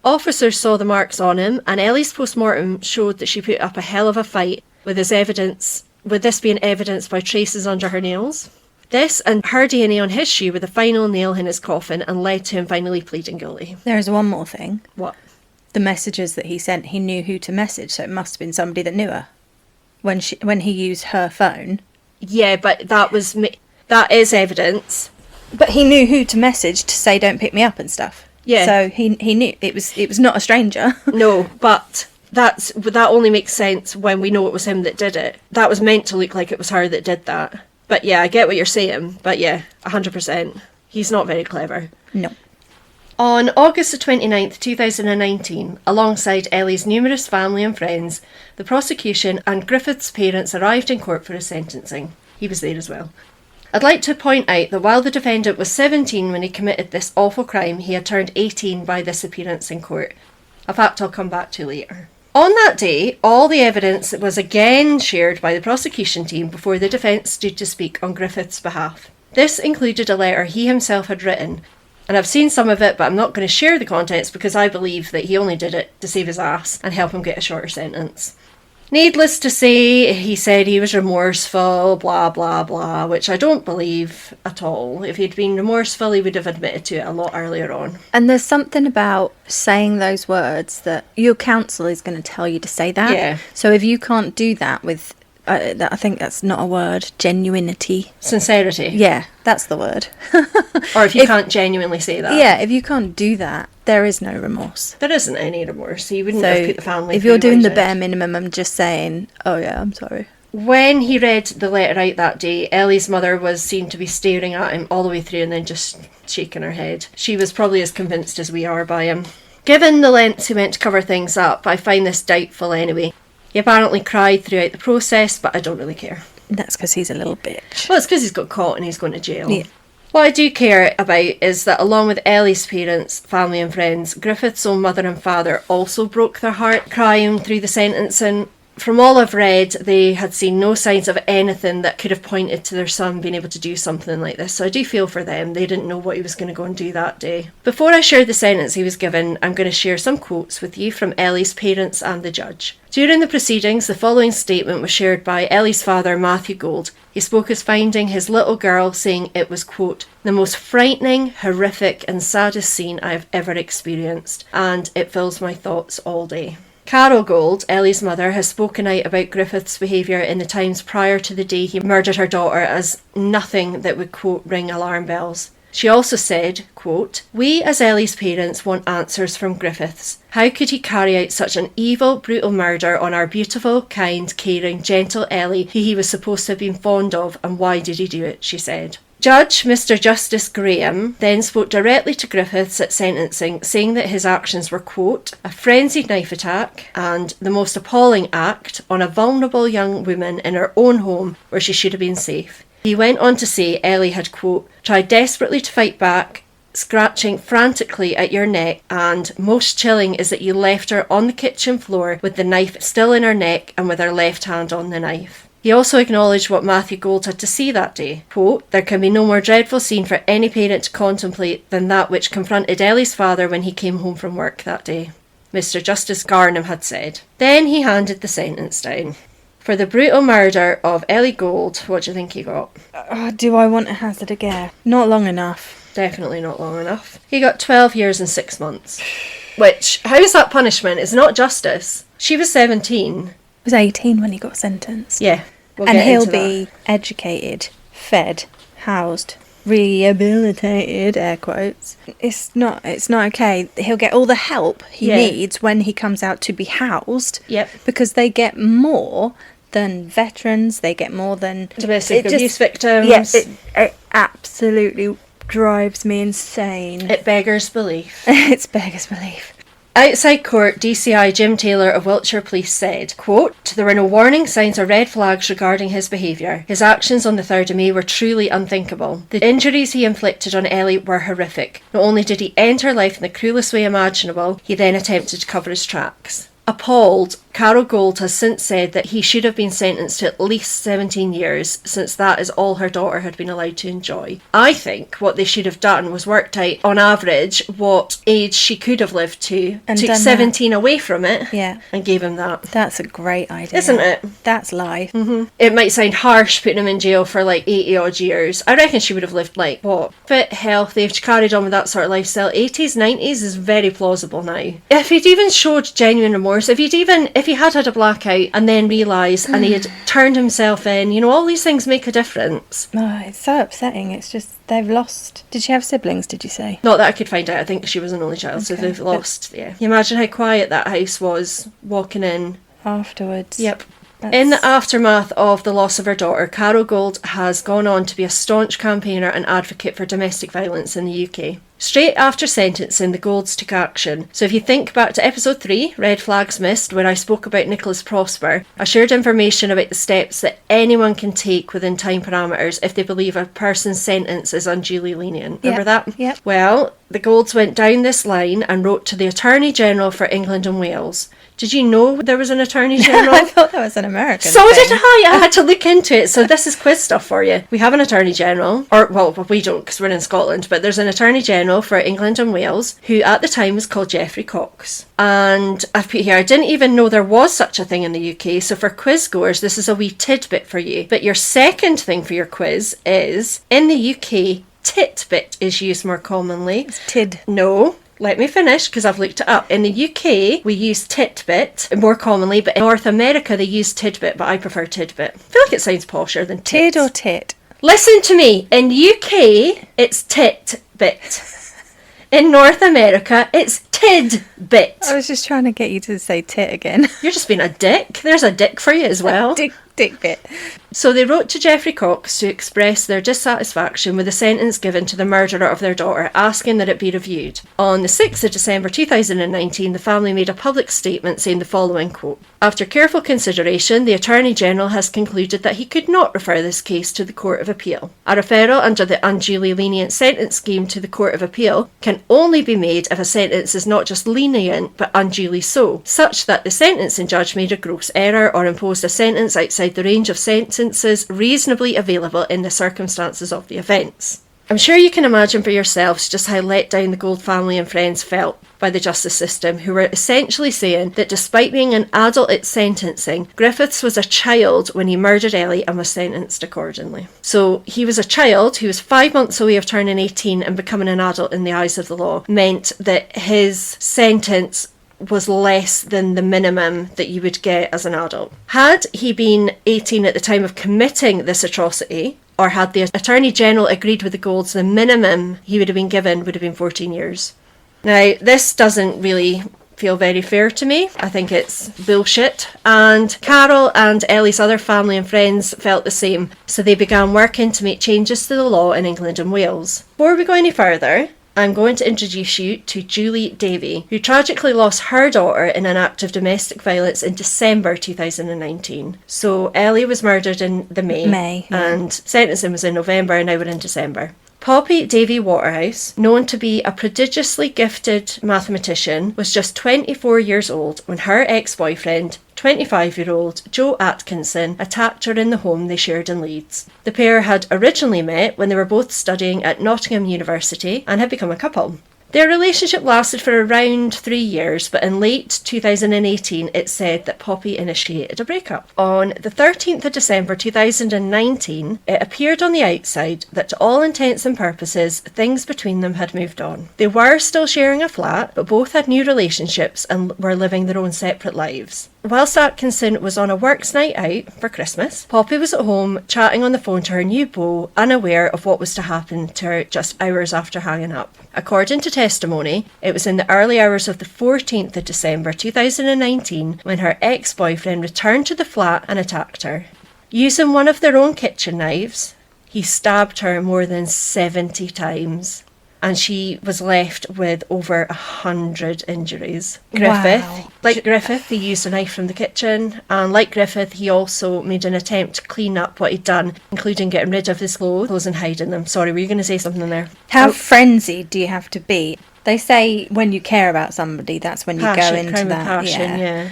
[SPEAKER 1] Officers saw the marks on him, and Ellie's post-mortem showed that she put up a hell of a fight, with this being evidenced by traces under her nails. This and her DNA on his shoe were the final nail in his coffin and led to him finally pleading guilty.
[SPEAKER 2] There's one more thing.
[SPEAKER 1] What?
[SPEAKER 2] The messages that he sent, he knew who to message, so it must have been somebody that knew her. When he used her phone.
[SPEAKER 1] Yeah, but that is evidence.
[SPEAKER 2] But he knew who to message to say don't pick me up and stuff.
[SPEAKER 1] Yeah.
[SPEAKER 2] So he knew it was not a stranger.
[SPEAKER 1] No, but that only makes sense when we know it was him that did it. That was meant to look like it was her that did that. But yeah, I get what you're saying. But yeah, 100%. He's not very clever.
[SPEAKER 2] No.
[SPEAKER 1] On August the 29th, 2019, alongside Ellie's numerous family and friends, the prosecution and Griffith's parents arrived in court for his sentencing. He was there as well. I'd like to point out that while the defendant was 17 when he committed this awful crime, he had turned 18 by this appearance in court. A fact I'll come back to later. On that day, all the evidence was again shared by the prosecution team before the defence stood to speak on Griffith's behalf. This included a letter he himself had written, and I've seen some of it, but I'm not going to share the contents because I believe that he only did it to save his ass and help him get a shorter sentence. Needless to say, he said he was remorseful, blah, blah, blah, which I don't believe at all. If he'd been remorseful, he would have admitted to it a lot earlier on.
[SPEAKER 2] And there's something about saying those words that your counsel is going to tell you to say that.
[SPEAKER 1] Yeah.
[SPEAKER 2] So if you can't do that with, I think that's not a word, genuinity.
[SPEAKER 1] Sincerity.
[SPEAKER 2] Yeah, that's the word.
[SPEAKER 1] Or if you can't genuinely say that.
[SPEAKER 2] Yeah, if you can't do that, there is no remorse.
[SPEAKER 1] There isn't any remorse. He wouldn't have put the family
[SPEAKER 2] if
[SPEAKER 1] through
[SPEAKER 2] you're doing
[SPEAKER 1] what he
[SPEAKER 2] the
[SPEAKER 1] did.
[SPEAKER 2] bare minimum and just saying, oh yeah, I'm sorry.
[SPEAKER 1] When he read the letter out that day, Ellie's mother was seen to be staring at him all the way through and then just shaking her head. She was probably as convinced as we are by him. Given the lengths he went to cover things up, I find this doubtful anyway. He apparently cried throughout the process, but I don't really care.
[SPEAKER 2] That's because he's a little bitch.
[SPEAKER 1] Well, it's because he's got caught and he's going to jail.
[SPEAKER 2] Yeah.
[SPEAKER 1] What I do care about is that along with Ellie's parents, family and friends, Griffith's own mother and father also broke their heart crying through the sentencing. From all I've read, they had seen no signs of anything that could have pointed to their son being able to do something like this. So I do feel for them. They didn't know what he was going to go and do that day. Before I share the sentence he was given, I'm going to share some quotes with you from Ellie's parents and the judge. During the proceedings, the following statement was shared by Ellie's father, Matthew Gould. He spoke as finding his little girl, saying it was, quote, the most frightening, horrific and saddest scene I have ever experienced, and it fills my thoughts all day. Carol Gould, Ellie's mother, has spoken out about Griffith's behaviour in the times prior to the day he murdered her daughter as nothing that would, quote, ring alarm bells. She also said, quote, we as Ellie's parents want answers from Griffiths. How could he carry out such an evil, brutal murder on our beautiful, kind, caring, gentle Ellie, who he was supposed to have been fond of, and why did he do it, she said. Judge Mr Justice Graham then spoke directly to Griffiths at sentencing, saying that his actions were, quote, a frenzied knife attack and the most appalling act on a vulnerable young woman in her own home where she should have been safe. He went on to say Ellie had, quote, tried desperately to fight back, scratching frantically at your neck, and most chilling is that you left her on the kitchen floor with the knife still in her neck and with her left hand on the knife. He also acknowledged what Matthew Gould had to see that day. Quote, there can be no more dreadful scene for any parent to contemplate than that which confronted Ellie's father when he came home from work that day, Mr Justice Garnham had said. Then he handed the sentence down. For the brutal murder of Ellie Gould, what do you think he got?
[SPEAKER 2] Do I want to hazard a guess? Not long enough.
[SPEAKER 1] Definitely not long enough. He got 12 years and 6 months. Which, how is that punishment? It's not justice. She was 17.
[SPEAKER 2] Was 18 when he got sentenced.
[SPEAKER 1] Yeah.
[SPEAKER 2] And he'll be educated, fed, housed, rehabilitated, air quotes. It's not okay. He'll get all the help he needs when he comes out to be housed.
[SPEAKER 1] Yep.
[SPEAKER 2] Because they get more than veterans, they get more than
[SPEAKER 1] domestic abuse victims.
[SPEAKER 2] Yes, it absolutely drives me insane.
[SPEAKER 1] It beggars belief.
[SPEAKER 2] It's beggars belief.
[SPEAKER 1] Outside court, DCI Jim Taylor of Wiltshire Police said, quote, there were no warning signs or red flags regarding his behaviour. His actions on the 3rd of May were truly unthinkable. The injuries he inflicted on Ellie were horrific. Not only did he end her life in the cruellest way imaginable, he then attempted to cover his tracks. Appalled, Carol Gould has since said that he should have been sentenced to at least 17 years, since that is all her daughter had been allowed to enjoy. I think what they should have done was worked out, on average, what age she could have lived to, and took 17 away from it, and gave him that.
[SPEAKER 2] That's a great idea.
[SPEAKER 1] Isn't it?
[SPEAKER 2] That's life.
[SPEAKER 1] Mm-hmm. It might sound harsh putting him in jail for like 80 odd years. I reckon she would have lived like, what, fit, healthy, if she carried on with that sort of lifestyle. 80s, 90s is very plausible now. If he'd even showed genuine remorse, if he had had a blackout and then realised and he had turned himself in, all these things make a difference.
[SPEAKER 2] Oh, it's so upsetting. It's just they've lost. Did she have siblings, did you say?
[SPEAKER 1] Not that I could find out. I think she was an only child, so they've lost, yeah. You imagine how quiet that house was walking in.
[SPEAKER 2] Afterwards.
[SPEAKER 1] Yep. In the aftermath of the loss of her daughter, Carol Gould has gone on to be a staunch campaigner and advocate for domestic violence in the UK. Straight after sentencing, the Goulds took action. So if you think back to episode 3, Red Flags Missed, where I spoke about Nicholas Prosper, I shared information about the steps that anyone can take within time parameters if they believe a person's sentence is unduly lenient. Remember that?
[SPEAKER 2] Yep.
[SPEAKER 1] Well, the Goulds went down this line and wrote to the Attorney General for England and Wales. Did you know there was an Attorney General?
[SPEAKER 2] I thought that was an American
[SPEAKER 1] So
[SPEAKER 2] thing.
[SPEAKER 1] did I. I had to look into it. So this is quiz stuff for you. We have an Attorney General, well, we don't because we're in Scotland, but there's an Attorney General for England and Wales who at the time was called Geoffrey Cox. And I've put here, I didn't even know there was such a thing in the UK. So for quiz goers, this is a wee tidbit for you. But your second thing for your quiz is, in the UK, titbit is used more commonly.
[SPEAKER 2] It's tid.
[SPEAKER 1] No. Let me finish because I've looked it up. In the UK, we use titbit more commonly, but in North America, they use tidbit, but I prefer tidbit. I feel like it sounds posher than tits.
[SPEAKER 2] Tid or tit?
[SPEAKER 1] Listen to me. In UK, it's titbit. In North America, it's tidbit.
[SPEAKER 2] I was just trying to get you to say tit again.
[SPEAKER 1] You're just being a dick. There's a dick for you as well.
[SPEAKER 2] Dick. sadistic bit.
[SPEAKER 1] So they wrote to Geoffrey Cox to express their dissatisfaction with the sentence given to the murderer of their daughter, asking that it be reviewed. On the 6th of December 2019, the family made a public statement saying the following quote: "After careful consideration, the Attorney General has concluded that he could not refer this case to the Court of Appeal. A referral under the unduly lenient sentence scheme to the Court of Appeal can only be made if a sentence is not just lenient but unduly so, such that the sentencing judge made a gross error or imposed a sentence outside the range of sentences reasonably available in the circumstances of the offence." I'm sure you can imagine for yourselves just how let down the Gould family and friends felt by the justice system, who were essentially saying that despite being an adult at sentencing, Griffiths was a child when he murdered Ellie and was sentenced accordingly. So he was a child who was 5 months away of turning 18 and becoming an adult in the eyes of the law, meant that his sentence was less than the minimum that you would get as an adult. Had he been 18 at the time of committing this atrocity, or had the Attorney General agreed with the Goulds, the minimum he would have been given would have been 14 years. Now, this doesn't really feel very fair to me. I think it's bullshit. And Carol and Ellie's other family and friends felt the same, so they began working to make changes to the law in England and Wales. Before we go any further, I'm going to introduce you to Julie Davy, who tragically lost her daughter in an act of domestic violence in December 2019. So Ellie was murdered in the May
[SPEAKER 2] yeah.
[SPEAKER 1] And sentencing was in November, and now we're in December. Poppy Davy Waterhouse, known to be a prodigiously gifted mathematician, was just 24 years old when her ex-boyfriend, 25-year-old Joe Atkinson, attacked her in the home they shared in Leeds. The pair had originally met when they were both studying at Nottingham University and had become a couple. Their relationship lasted for around 3 years, but in late 2018 it said that Poppy initiated a breakup. On the 13th of December 2019, it appeared on the outside that to all intents and purposes, things between them had moved on. They were still sharing a flat, but both had new relationships and were living their own separate lives. Whilst Atkinson was on a works night out for Christmas, Poppy was at home chatting on the phone to her new beau, unaware of what was to happen to her just hours after hanging up. According to testimony, it was in the early hours of the 14th of December 2019 when her ex-boyfriend returned to the flat and attacked her. Using one of their own kitchen knives, he stabbed her more than 70 times. And she was left with over 100 injuries. Griffith, he used a knife from the kitchen, and like Griffith, he also made an attempt to clean up what he'd done, including getting rid of his clothes and hiding them. Sorry, were you going to say something there?
[SPEAKER 2] How frenzied do you have to be? They say when you care about somebody, that's when you go into
[SPEAKER 1] crime
[SPEAKER 2] that.
[SPEAKER 1] Passion, yeah.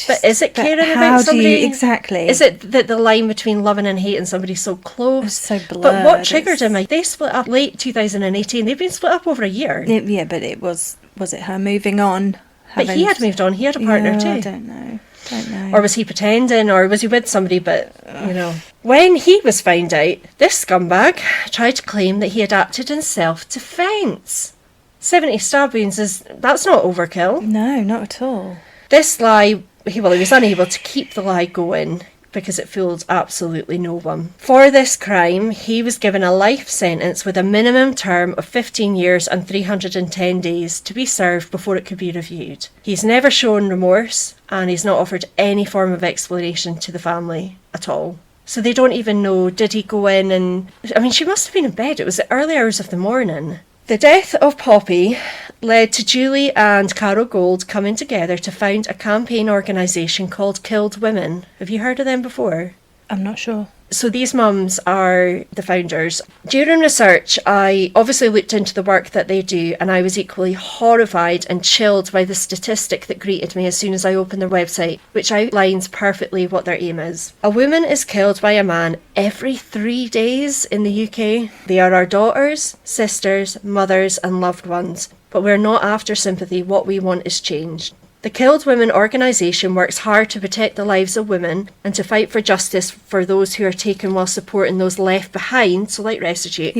[SPEAKER 1] But is it caring about somebody?
[SPEAKER 2] Exactly.
[SPEAKER 1] Is it that the line between loving and hating somebody so close?
[SPEAKER 2] It's so blurred.
[SPEAKER 1] But what triggered him? They split up late 2018. They've been split up over a year.
[SPEAKER 2] Yeah, but it was it her moving on?
[SPEAKER 1] But he had moved on. He had a partner too.
[SPEAKER 2] I don't know.
[SPEAKER 1] Or was he pretending, or was he with somebody, but, you know. When he was found out, this scumbag tried to claim that he had acted in self-defence. 70 stab wounds that's not overkill.
[SPEAKER 2] No, not at all.
[SPEAKER 1] This lie, he was unable to keep the lie going because it fooled absolutely no one. For this crime, he was given a life sentence with a minimum term of 15 years and 310 days to be served before it could be reviewed. He's never shown remorse, and he's not offered any form of explanation to the family at all. So they don't even know, did he go in and... I mean, she must have been in bed. It was the early hours of the morning. The death of Poppy led to Julie and Carol Gould coming together to found a campaign organisation called Killed Women. Have you heard of them before?
[SPEAKER 2] I'm not sure.
[SPEAKER 1] So these mums are the founders. During research, I obviously looked into the work that they do, and I was equally horrified and chilled by the statistic that greeted me as soon as I opened their website, which outlines perfectly what their aim is. A woman is killed by a man every 3 days in the UK. They are our daughters, sisters, mothers and loved ones, but we're not after sympathy. What we want is change. The Killed Women organisation works hard to protect the lives of women and to fight for justice for those who are taken while supporting those left behind, so like restitute,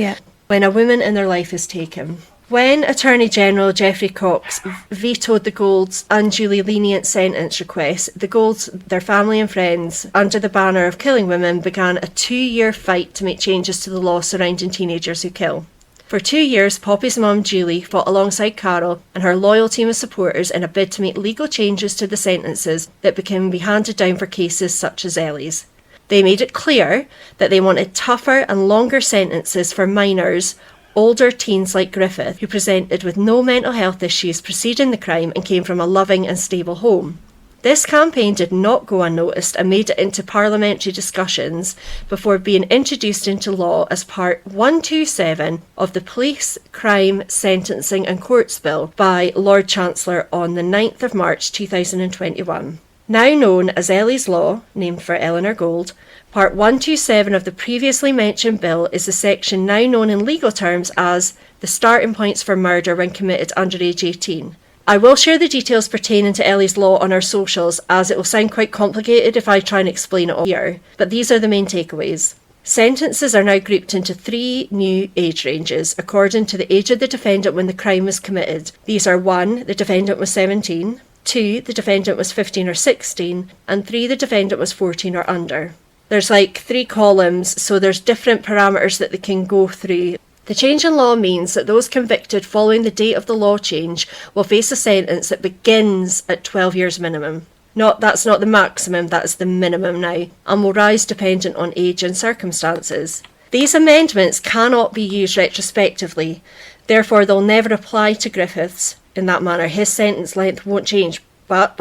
[SPEAKER 1] when a woman in their life is taken. When Attorney General Geoffrey Cox vetoed the Goulds' unduly lenient sentence request, the Goulds, their family and friends, under the banner of killing women, began a 2-year fight to make changes to the law surrounding teenagers who kill. For 2 years, Poppy's mum, Julie, fought alongside Carol and her loyal team of supporters in a bid to make legal changes to the sentences that can be handed down for cases such as Ellie's. They made it clear that they wanted tougher and longer sentences for minors, older teens like Griffith, who presented with no mental health issues preceding the crime and came from a loving and stable home. This campaign did not go unnoticed and made it into parliamentary discussions before being introduced into law as Part 127 of the Police, Crime, Sentencing and Courts Bill by Lord Chancellor on the 9th of March 2021. Now known as Ellie's Law, named for Eleanor Gould, Part 127 of the previously mentioned bill is the section now known in legal terms as the starting points for murder when committed under age 18. I will share the details pertaining to Ellie's Law on our socials, as it will sound quite complicated if I try and explain it all here, but these are the main takeaways. Sentences are now grouped into 3 new age ranges according to the age of the defendant when the crime was committed. These are 1. The defendant was 17, 2. The defendant was 15 or 16, and 3. The defendant was 14 or under. There's like 3 columns, so there's different parameters that they can go through. The change in law means that those convicted following the date of the law change will face a sentence that begins at 12 years minimum. That's not the maximum, that is the minimum now, and will rise dependent on age and circumstances. These amendments cannot be used retrospectively, therefore they'll never apply to Griffiths in that manner. His sentence length won't change, but,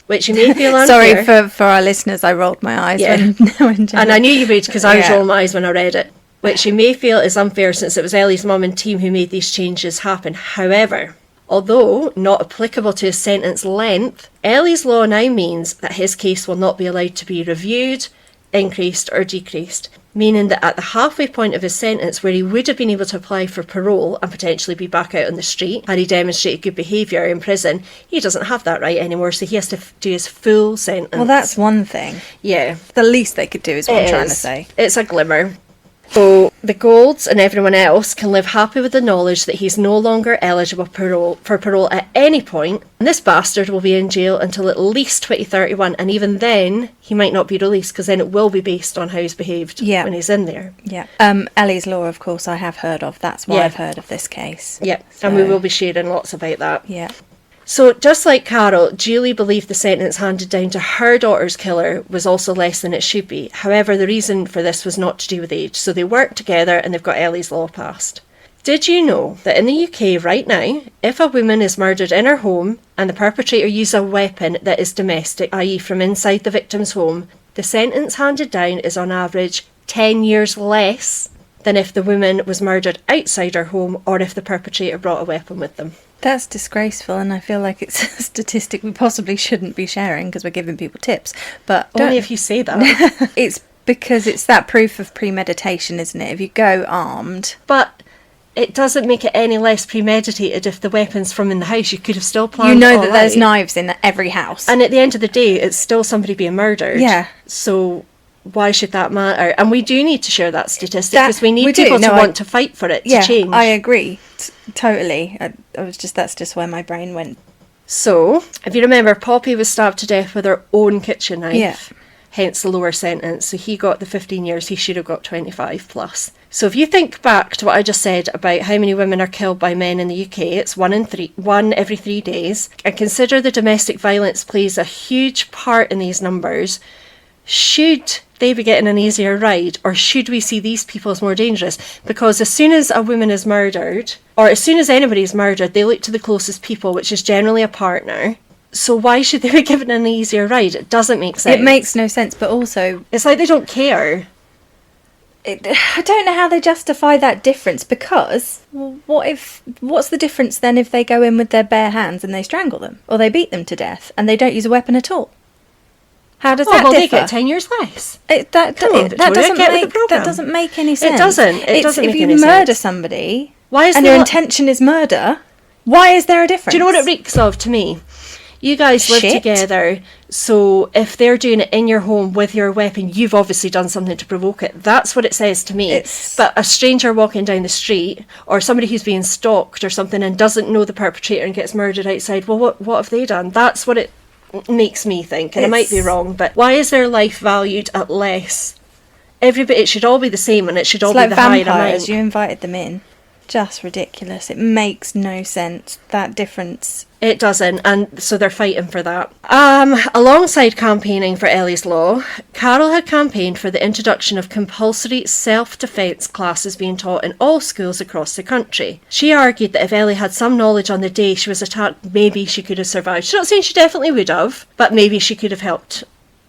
[SPEAKER 1] which you may feel unfair.
[SPEAKER 2] Sorry for our listeners, I rolled my eyes when
[SPEAKER 1] and I knew you would, because I was rolling my eyes when I read it. Which you may feel is unfair since it was Ellie's mum and team who made these changes happen. However, although not applicable to his sentence length, Ellie's Law now means that his case will not be allowed to be reviewed, increased or decreased, meaning that at the halfway point of his sentence, where he would have been able to apply for parole and potentially be back out on the street had he demonstrated good behaviour in prison, he doesn't have that right anymore, so he has to do his full sentence.
[SPEAKER 2] Well, that's one thing.
[SPEAKER 1] Yeah.
[SPEAKER 2] The least they could do is what I'm trying to say.
[SPEAKER 1] It's a glimmer. So the Goulds and everyone else can live happy with the knowledge that he's no longer eligible for parole at any point, and this bastard will be in jail until at least 2031, and even then he might not be released, because then it will be based on how he's behaved when he's in there.
[SPEAKER 2] Yeah. Ellie's Law, of course, I have heard of. That's why I've heard of this case.
[SPEAKER 1] Yeah, so. And we will be sharing lots about that.
[SPEAKER 2] Yeah.
[SPEAKER 1] So, just like Carol, Julie believed the sentence handed down to her daughter's killer was also less than it should be. However, the reason for this was not to do with age, so they worked together and they've got Ellie's Law passed. Did you know that in the UK right now, if a woman is murdered in her home and the perpetrator uses a weapon that is domestic, i.e. from inside the victim's home, the sentence handed down is on average 10 years less than if the woman was murdered outside her home or if the perpetrator brought a weapon with them.
[SPEAKER 2] That's disgraceful, and I feel like it's a statistic we possibly shouldn't be sharing because we're giving people tips. But
[SPEAKER 1] only if you say that.
[SPEAKER 2] It's because it's that proof of premeditation, isn't it? If you go armed.
[SPEAKER 1] But it doesn't make it any less premeditated if the weapon's from in the house. You could have still planned.
[SPEAKER 2] You know that there's knives in every house.
[SPEAKER 1] And at the end of the day, it's still somebody being murdered.
[SPEAKER 2] Yeah.
[SPEAKER 1] So why should that matter? And we do need to share that statistic because we need people to want to fight for it to change.
[SPEAKER 2] I agree. Totally. That's just where my brain went.
[SPEAKER 1] So, if you remember, Poppy was stabbed to death with her own kitchen knife.
[SPEAKER 2] Yeah.
[SPEAKER 1] Hence the lower sentence. So he got the 15 years, he should have got 25 plus. So if you think back to what I just said about how many women are killed by men in the UK, it's one every 3 days. And consider the domestic violence plays a huge part in these numbers. Should they be getting an easier ride, or should we see these people as more dangerous? Because as soon as a woman is murdered, or as soon as anybody is murdered, they look to the closest people, which is generally a partner. So why should they be given an easier ride? It doesn't make sense.
[SPEAKER 2] It makes no sense, but also
[SPEAKER 1] it's like they don't care.
[SPEAKER 2] I don't know how they justify that difference, because what's the difference then if they go in with their bare hands and they strangle them, or they beat them to death and they don't use a weapon at all? How does that differ?
[SPEAKER 1] They get 10 years less.
[SPEAKER 2] That doesn't make any sense.
[SPEAKER 1] It doesn't make any sense.
[SPEAKER 2] If you murder somebody and your intention is murder, why is there a difference?
[SPEAKER 1] Do you know what it reeks of to me? You guys live together, so if they're doing it in your home with your weapon, you've obviously done something to provoke it. That's what it says to me. But a stranger walking down the street, or somebody who's being stalked or something and doesn't know the perpetrator and gets murdered outside, well, what have they done? That's what it makes me think, and I might be wrong, but why is their life valued at less? It should all be the same, and it should all be the higher amount.
[SPEAKER 2] You invited them in. Just ridiculous. It makes no sense, that difference.
[SPEAKER 1] It doesn't, and so they're fighting for that. Alongside campaigning for Ellie's Law, Carol had campaigned for the introduction of compulsory self-defence classes being taught in all schools across the country. She argued that if Ellie had some knowledge on the day she was attacked, maybe she could have survived. She's not saying she definitely would have, but maybe she could have helped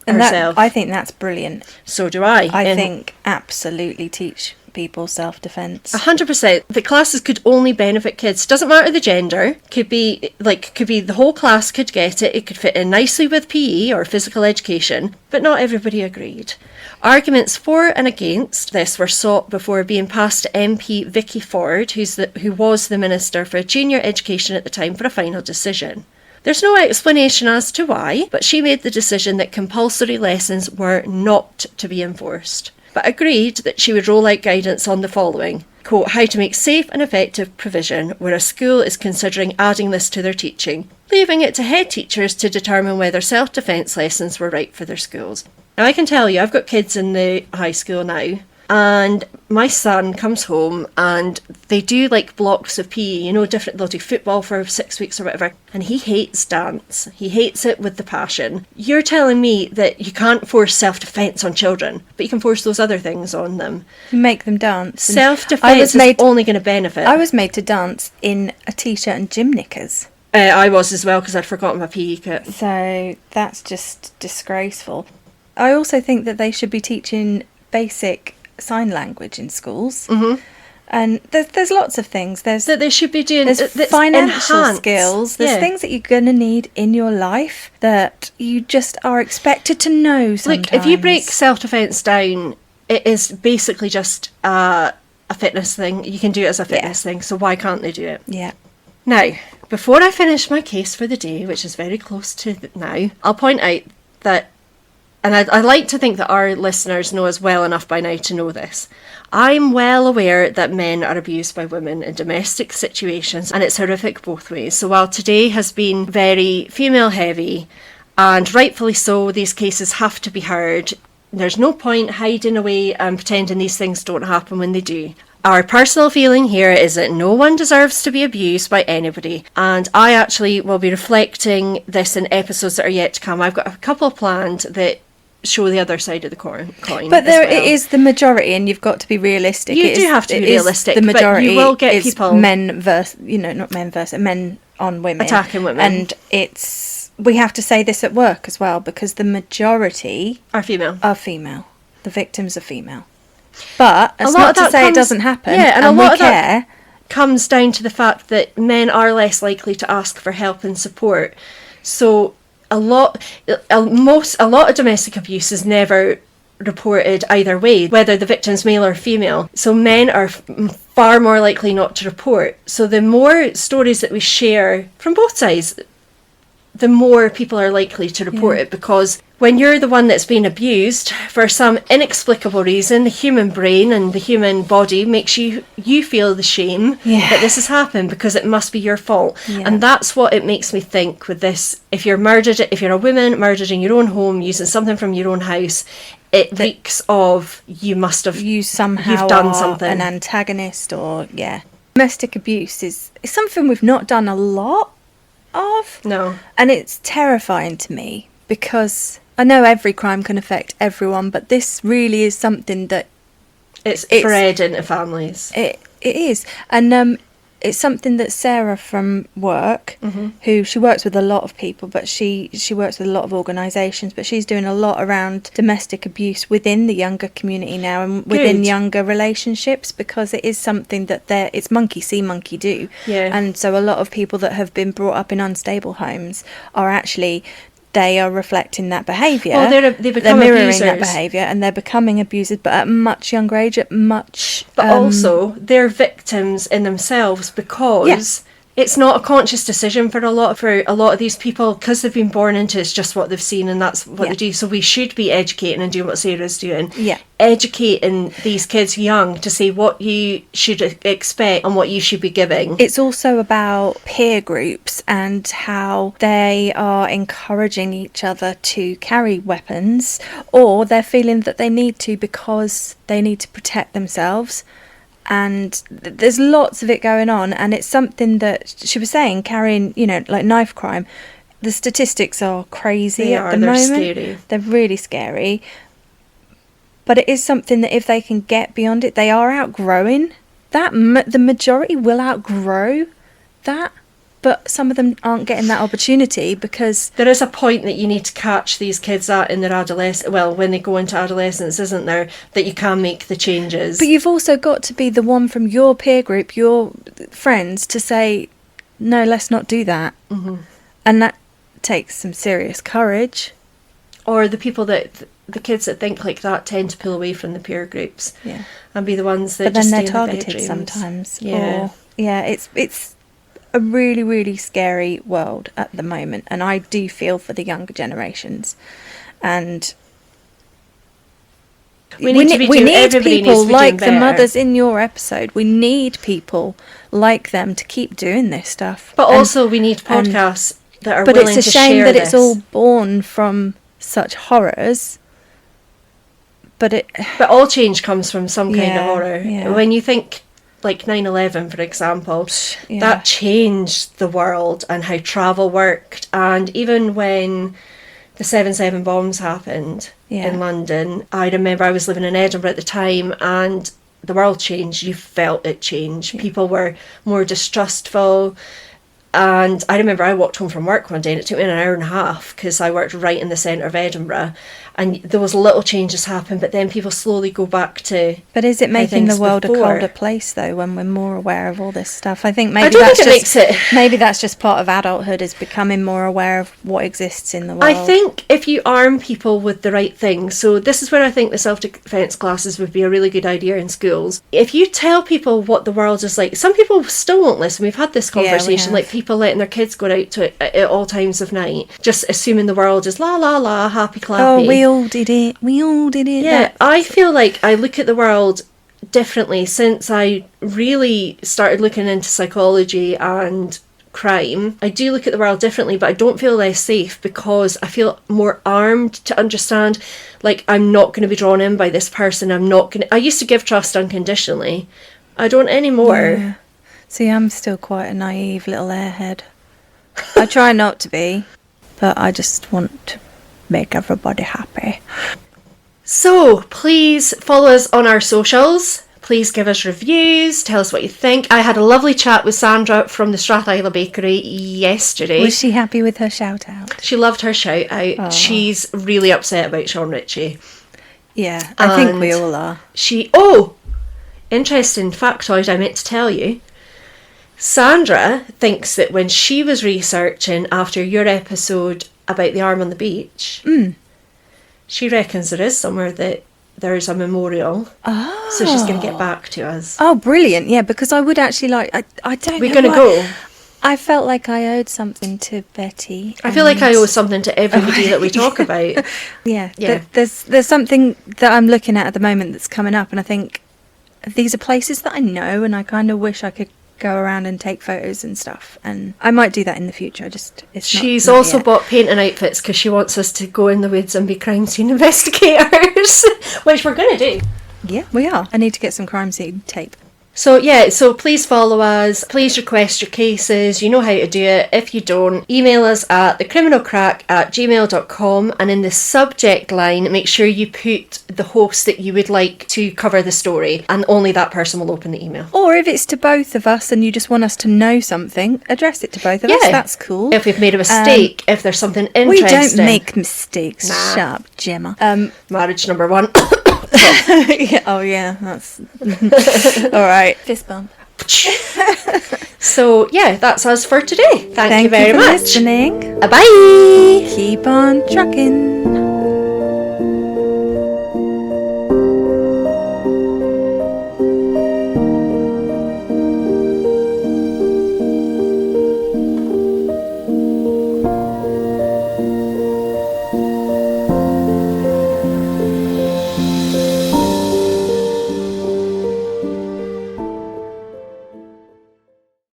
[SPEAKER 1] herself.
[SPEAKER 2] I think that's brilliant.
[SPEAKER 1] So do I.
[SPEAKER 2] I think absolutely teach people self-defence.
[SPEAKER 1] 100%. The classes could only benefit kids. Doesn't matter the gender. Could be the whole class could get it. It could fit in nicely with PE or physical education, but not everybody agreed. Arguments for and against this were sought before being passed to MP Vicky Ford, who was the Minister for Junior Education at the time, for a final decision. There's no explanation as to why, but she made the decision that compulsory lessons were not to be enforced, but agreed that she would roll out guidance on the following, quote, how to make safe and effective provision where a school is considering adding this to their teaching, leaving it to head teachers to determine whether self-defence lessons were right for their schools. Now, I can tell you, I've got kids in the high school now, and my son comes home and they do like blocks of PE, they'll do football for 6 weeks or whatever, and he hates dance. He hates it with the passion. You're telling me that you can't force self-defence on children, but you can force those other things on them.
[SPEAKER 2] You make them dance.
[SPEAKER 1] Self-defence is only going to benefit.
[SPEAKER 2] I was made to dance in a t-shirt and gym knickers.
[SPEAKER 1] I was as well, because I'd forgotten my PE kit.
[SPEAKER 2] So that's just disgraceful. I also think that they should be teaching basic sign language in schools.
[SPEAKER 1] Mm-hmm.
[SPEAKER 2] And there's lots of things. There's
[SPEAKER 1] that they should be doing.
[SPEAKER 2] There's financial
[SPEAKER 1] enhanced
[SPEAKER 2] skills. There's things that you're going to need in your life that you just are expected to know sometimes.
[SPEAKER 1] Look, if you break self-defence down, it is basically just a fitness thing. You can do it as a fitness thing, so why can't they do it?
[SPEAKER 2] Yeah.
[SPEAKER 1] Now, before I finish my case for the day, which is very close to now, I'll point out that, and I like to think that our listeners know us well enough by now to know this. I'm well aware that men are abused by women in domestic situations, and it's horrific both ways. So while today has been very female heavy, and rightfully so, these cases have to be heard. There's no point hiding away and pretending these things don't happen when they do. Our personal feeling here is that no one deserves to be abused by anybody, and I actually will be reflecting this in episodes that are yet to come. I've got a couple planned that show the other side of the coin.
[SPEAKER 2] But it is the majority, and you've got to be realistic.
[SPEAKER 1] You do have to be realistic.
[SPEAKER 2] The majority,
[SPEAKER 1] but you will get people
[SPEAKER 2] men on women,
[SPEAKER 1] attacking women,
[SPEAKER 2] and we have to say this at work as well, because the majority
[SPEAKER 1] are female.
[SPEAKER 2] The victims are female. But it's not to say it doesn't happen.
[SPEAKER 1] Yeah, and a lot of that comes down to the fact that men are less likely to ask for help and support. So a lot of domestic abuse is never reported either way, whether the victim's male or female. So men are far more likely not to report. So the more stories that we share from both sides, the more people are likely to report it, because when you're the one that's been abused for some inexplicable reason, the human brain and the human body makes you feel the shame that this has happened, because it must be your fault. And that's what it makes me think with this. If you're a woman murdered in your own home using something from your own house, it reeks of you've done something.
[SPEAKER 2] An antagonist, or domestic abuse is something we've not done a lot of.
[SPEAKER 1] No.
[SPEAKER 2] And it's terrifying to me, because I know every crime can affect everyone, but this really is something that
[SPEAKER 1] it's bred into families.
[SPEAKER 2] It is. And it's something that Sarah from work, who she works with a lot of people, but she works with a lot of organisations, but she's doing a lot around domestic abuse within the younger community now, and within younger relationships, because it is something that it's monkey see, monkey do.
[SPEAKER 1] Yeah.
[SPEAKER 2] And so a lot of people that have been brought up in unstable homes they are reflecting that behaviour.
[SPEAKER 1] Well, they're
[SPEAKER 2] mirroring
[SPEAKER 1] abusers.
[SPEAKER 2] that behaviour, and they're becoming abusers, but at a much younger age,
[SPEAKER 1] But also, they're victims in themselves, because it's not a conscious decision for a lot of these people, because they've been born into it's just what they've seen, and that's what they do. So we should be educating and doing what Sarah's doing.
[SPEAKER 2] Yeah.
[SPEAKER 1] Educating these kids young to say what you should expect and what you should be giving.
[SPEAKER 2] It's also about peer groups and how they are encouraging each other to carry weapons, or they're feeling that they need to because they need to protect themselves. And there's lots of it going on, and it's something that she was saying, carrying, you know, like knife crime. The statistics are crazy at the moment.
[SPEAKER 1] Scary.
[SPEAKER 2] They're really scary. But it is something that if they can get beyond it, they are outgrowing that. The majority will outgrow that. But some of them aren't getting that opportunity because...
[SPEAKER 1] There is a point that you need to catch these kids at in their adolescence. Well, when they go into adolescence, isn't there? That you can make the changes.
[SPEAKER 2] But you've also got to be the one from your peer group, your friends, to say, no, let's not do that.
[SPEAKER 1] Mm-hmm.
[SPEAKER 2] And that takes some serious courage.
[SPEAKER 1] Or the people that... The kids that think like that tend to pull away from the peer groups.
[SPEAKER 2] Yeah.
[SPEAKER 1] And be the ones that
[SPEAKER 2] but
[SPEAKER 1] just
[SPEAKER 2] then
[SPEAKER 1] stay
[SPEAKER 2] they're
[SPEAKER 1] in the
[SPEAKER 2] targeted
[SPEAKER 1] bedrooms.
[SPEAKER 2] sometimes.
[SPEAKER 1] Yeah.
[SPEAKER 2] It's a really, really scary world at the moment, and I do feel for the younger generations. And we need people like the mothers in your episode. We need people like them to keep doing this stuff.
[SPEAKER 1] But also we need podcasts that are willing to share this.
[SPEAKER 2] But it's a shame that it's all born from such horrors. But
[SPEAKER 1] all change comes from some kind of horror.
[SPEAKER 2] Yeah.
[SPEAKER 1] When you think like 9/11, for example, that changed the world and how travel worked. And even when the 7/7 bombs happened in London, I remember I was living in Edinburgh at the time, and the world changed. You felt it change. People were more distrustful. And I remember I walked home from work one day and it took me an hour and a half because I worked right in the centre of Edinburgh, and those little changes happen, but then people slowly go back to...
[SPEAKER 2] But is it making the world a colder place, though, when we're more aware of all this stuff? I think maybe maybe that's just part of adulthood, is becoming more aware of what exists in the world.
[SPEAKER 1] I think if you arm people with the right things, so this is where I think the self-defence classes would be a really good idea in schools. If you tell people what the world is like, some people still won't listen. We've had this conversation, like people letting their kids go out to it at all times of night, just assuming the world is la la la, happy clappy.
[SPEAKER 2] Oh, we all did it.
[SPEAKER 1] Yeah, I feel like I look at the world differently since I really started looking into psychology and crime. I do look at the world differently, but I don't feel less safe because I feel more armed to understand, like, I'm not going to be drawn in by this person. I used to give trust unconditionally. I don't anymore.
[SPEAKER 2] Yeah. See, I'm still quite a naive little airhead. I try not to be, but I just want to make everybody happy.
[SPEAKER 1] So please follow us on our socials. Please give us reviews, tell us what you think. I had a lovely chat with Sandra from the Strathisla Bakery yesterday.
[SPEAKER 2] Was she happy with her shout out?
[SPEAKER 1] She loved her shout out.
[SPEAKER 2] Aww.
[SPEAKER 1] She's really upset about Sean Ritchie.
[SPEAKER 2] Yeah, I think we all are.
[SPEAKER 1] Interesting factoid I meant to tell you. Sandra thinks that when she was researching after your episode about the arm on the beach, she reckons there is somewhere that there's a memorial. Oh. So she's going to get back to us.
[SPEAKER 2] Oh, brilliant. Yeah, because I would actually like... I don't know.
[SPEAKER 1] We're going to go.
[SPEAKER 2] I felt like I owed something to Betty.
[SPEAKER 1] I feel like I owe something to everybody that we talk about.
[SPEAKER 2] Yeah. There's something that I'm looking at the moment that's coming up, and I think these are places that I know, and I kind of wish I could go around and take photos and stuff, and I might do that in the future. She's
[SPEAKER 1] also bought painting outfits because she wants us to go in the woods and be crime scene investigators, which we're going to do.
[SPEAKER 2] Yeah, we are. I need to get some crime scene tape.
[SPEAKER 1] So please follow us, please request your cases, you know how to do it. If you don't, email us at thecriminalcrack@gmail.com, and in the subject line make sure you put the host that you would like to cover the story, and only that person will open the email.
[SPEAKER 2] Or if it's to both of us and you just want us to know something, address it to both of us. That's cool.
[SPEAKER 1] If we've made a mistake, if there's something interesting.
[SPEAKER 2] We don't make mistakes. Shut up, Gemma.
[SPEAKER 1] Marriage number 1.
[SPEAKER 2] That's all right. Fist bump.
[SPEAKER 1] So that's us for today. Thank you very
[SPEAKER 2] for
[SPEAKER 1] much.
[SPEAKER 2] Listening.
[SPEAKER 1] Bye.
[SPEAKER 2] Keep on trucking.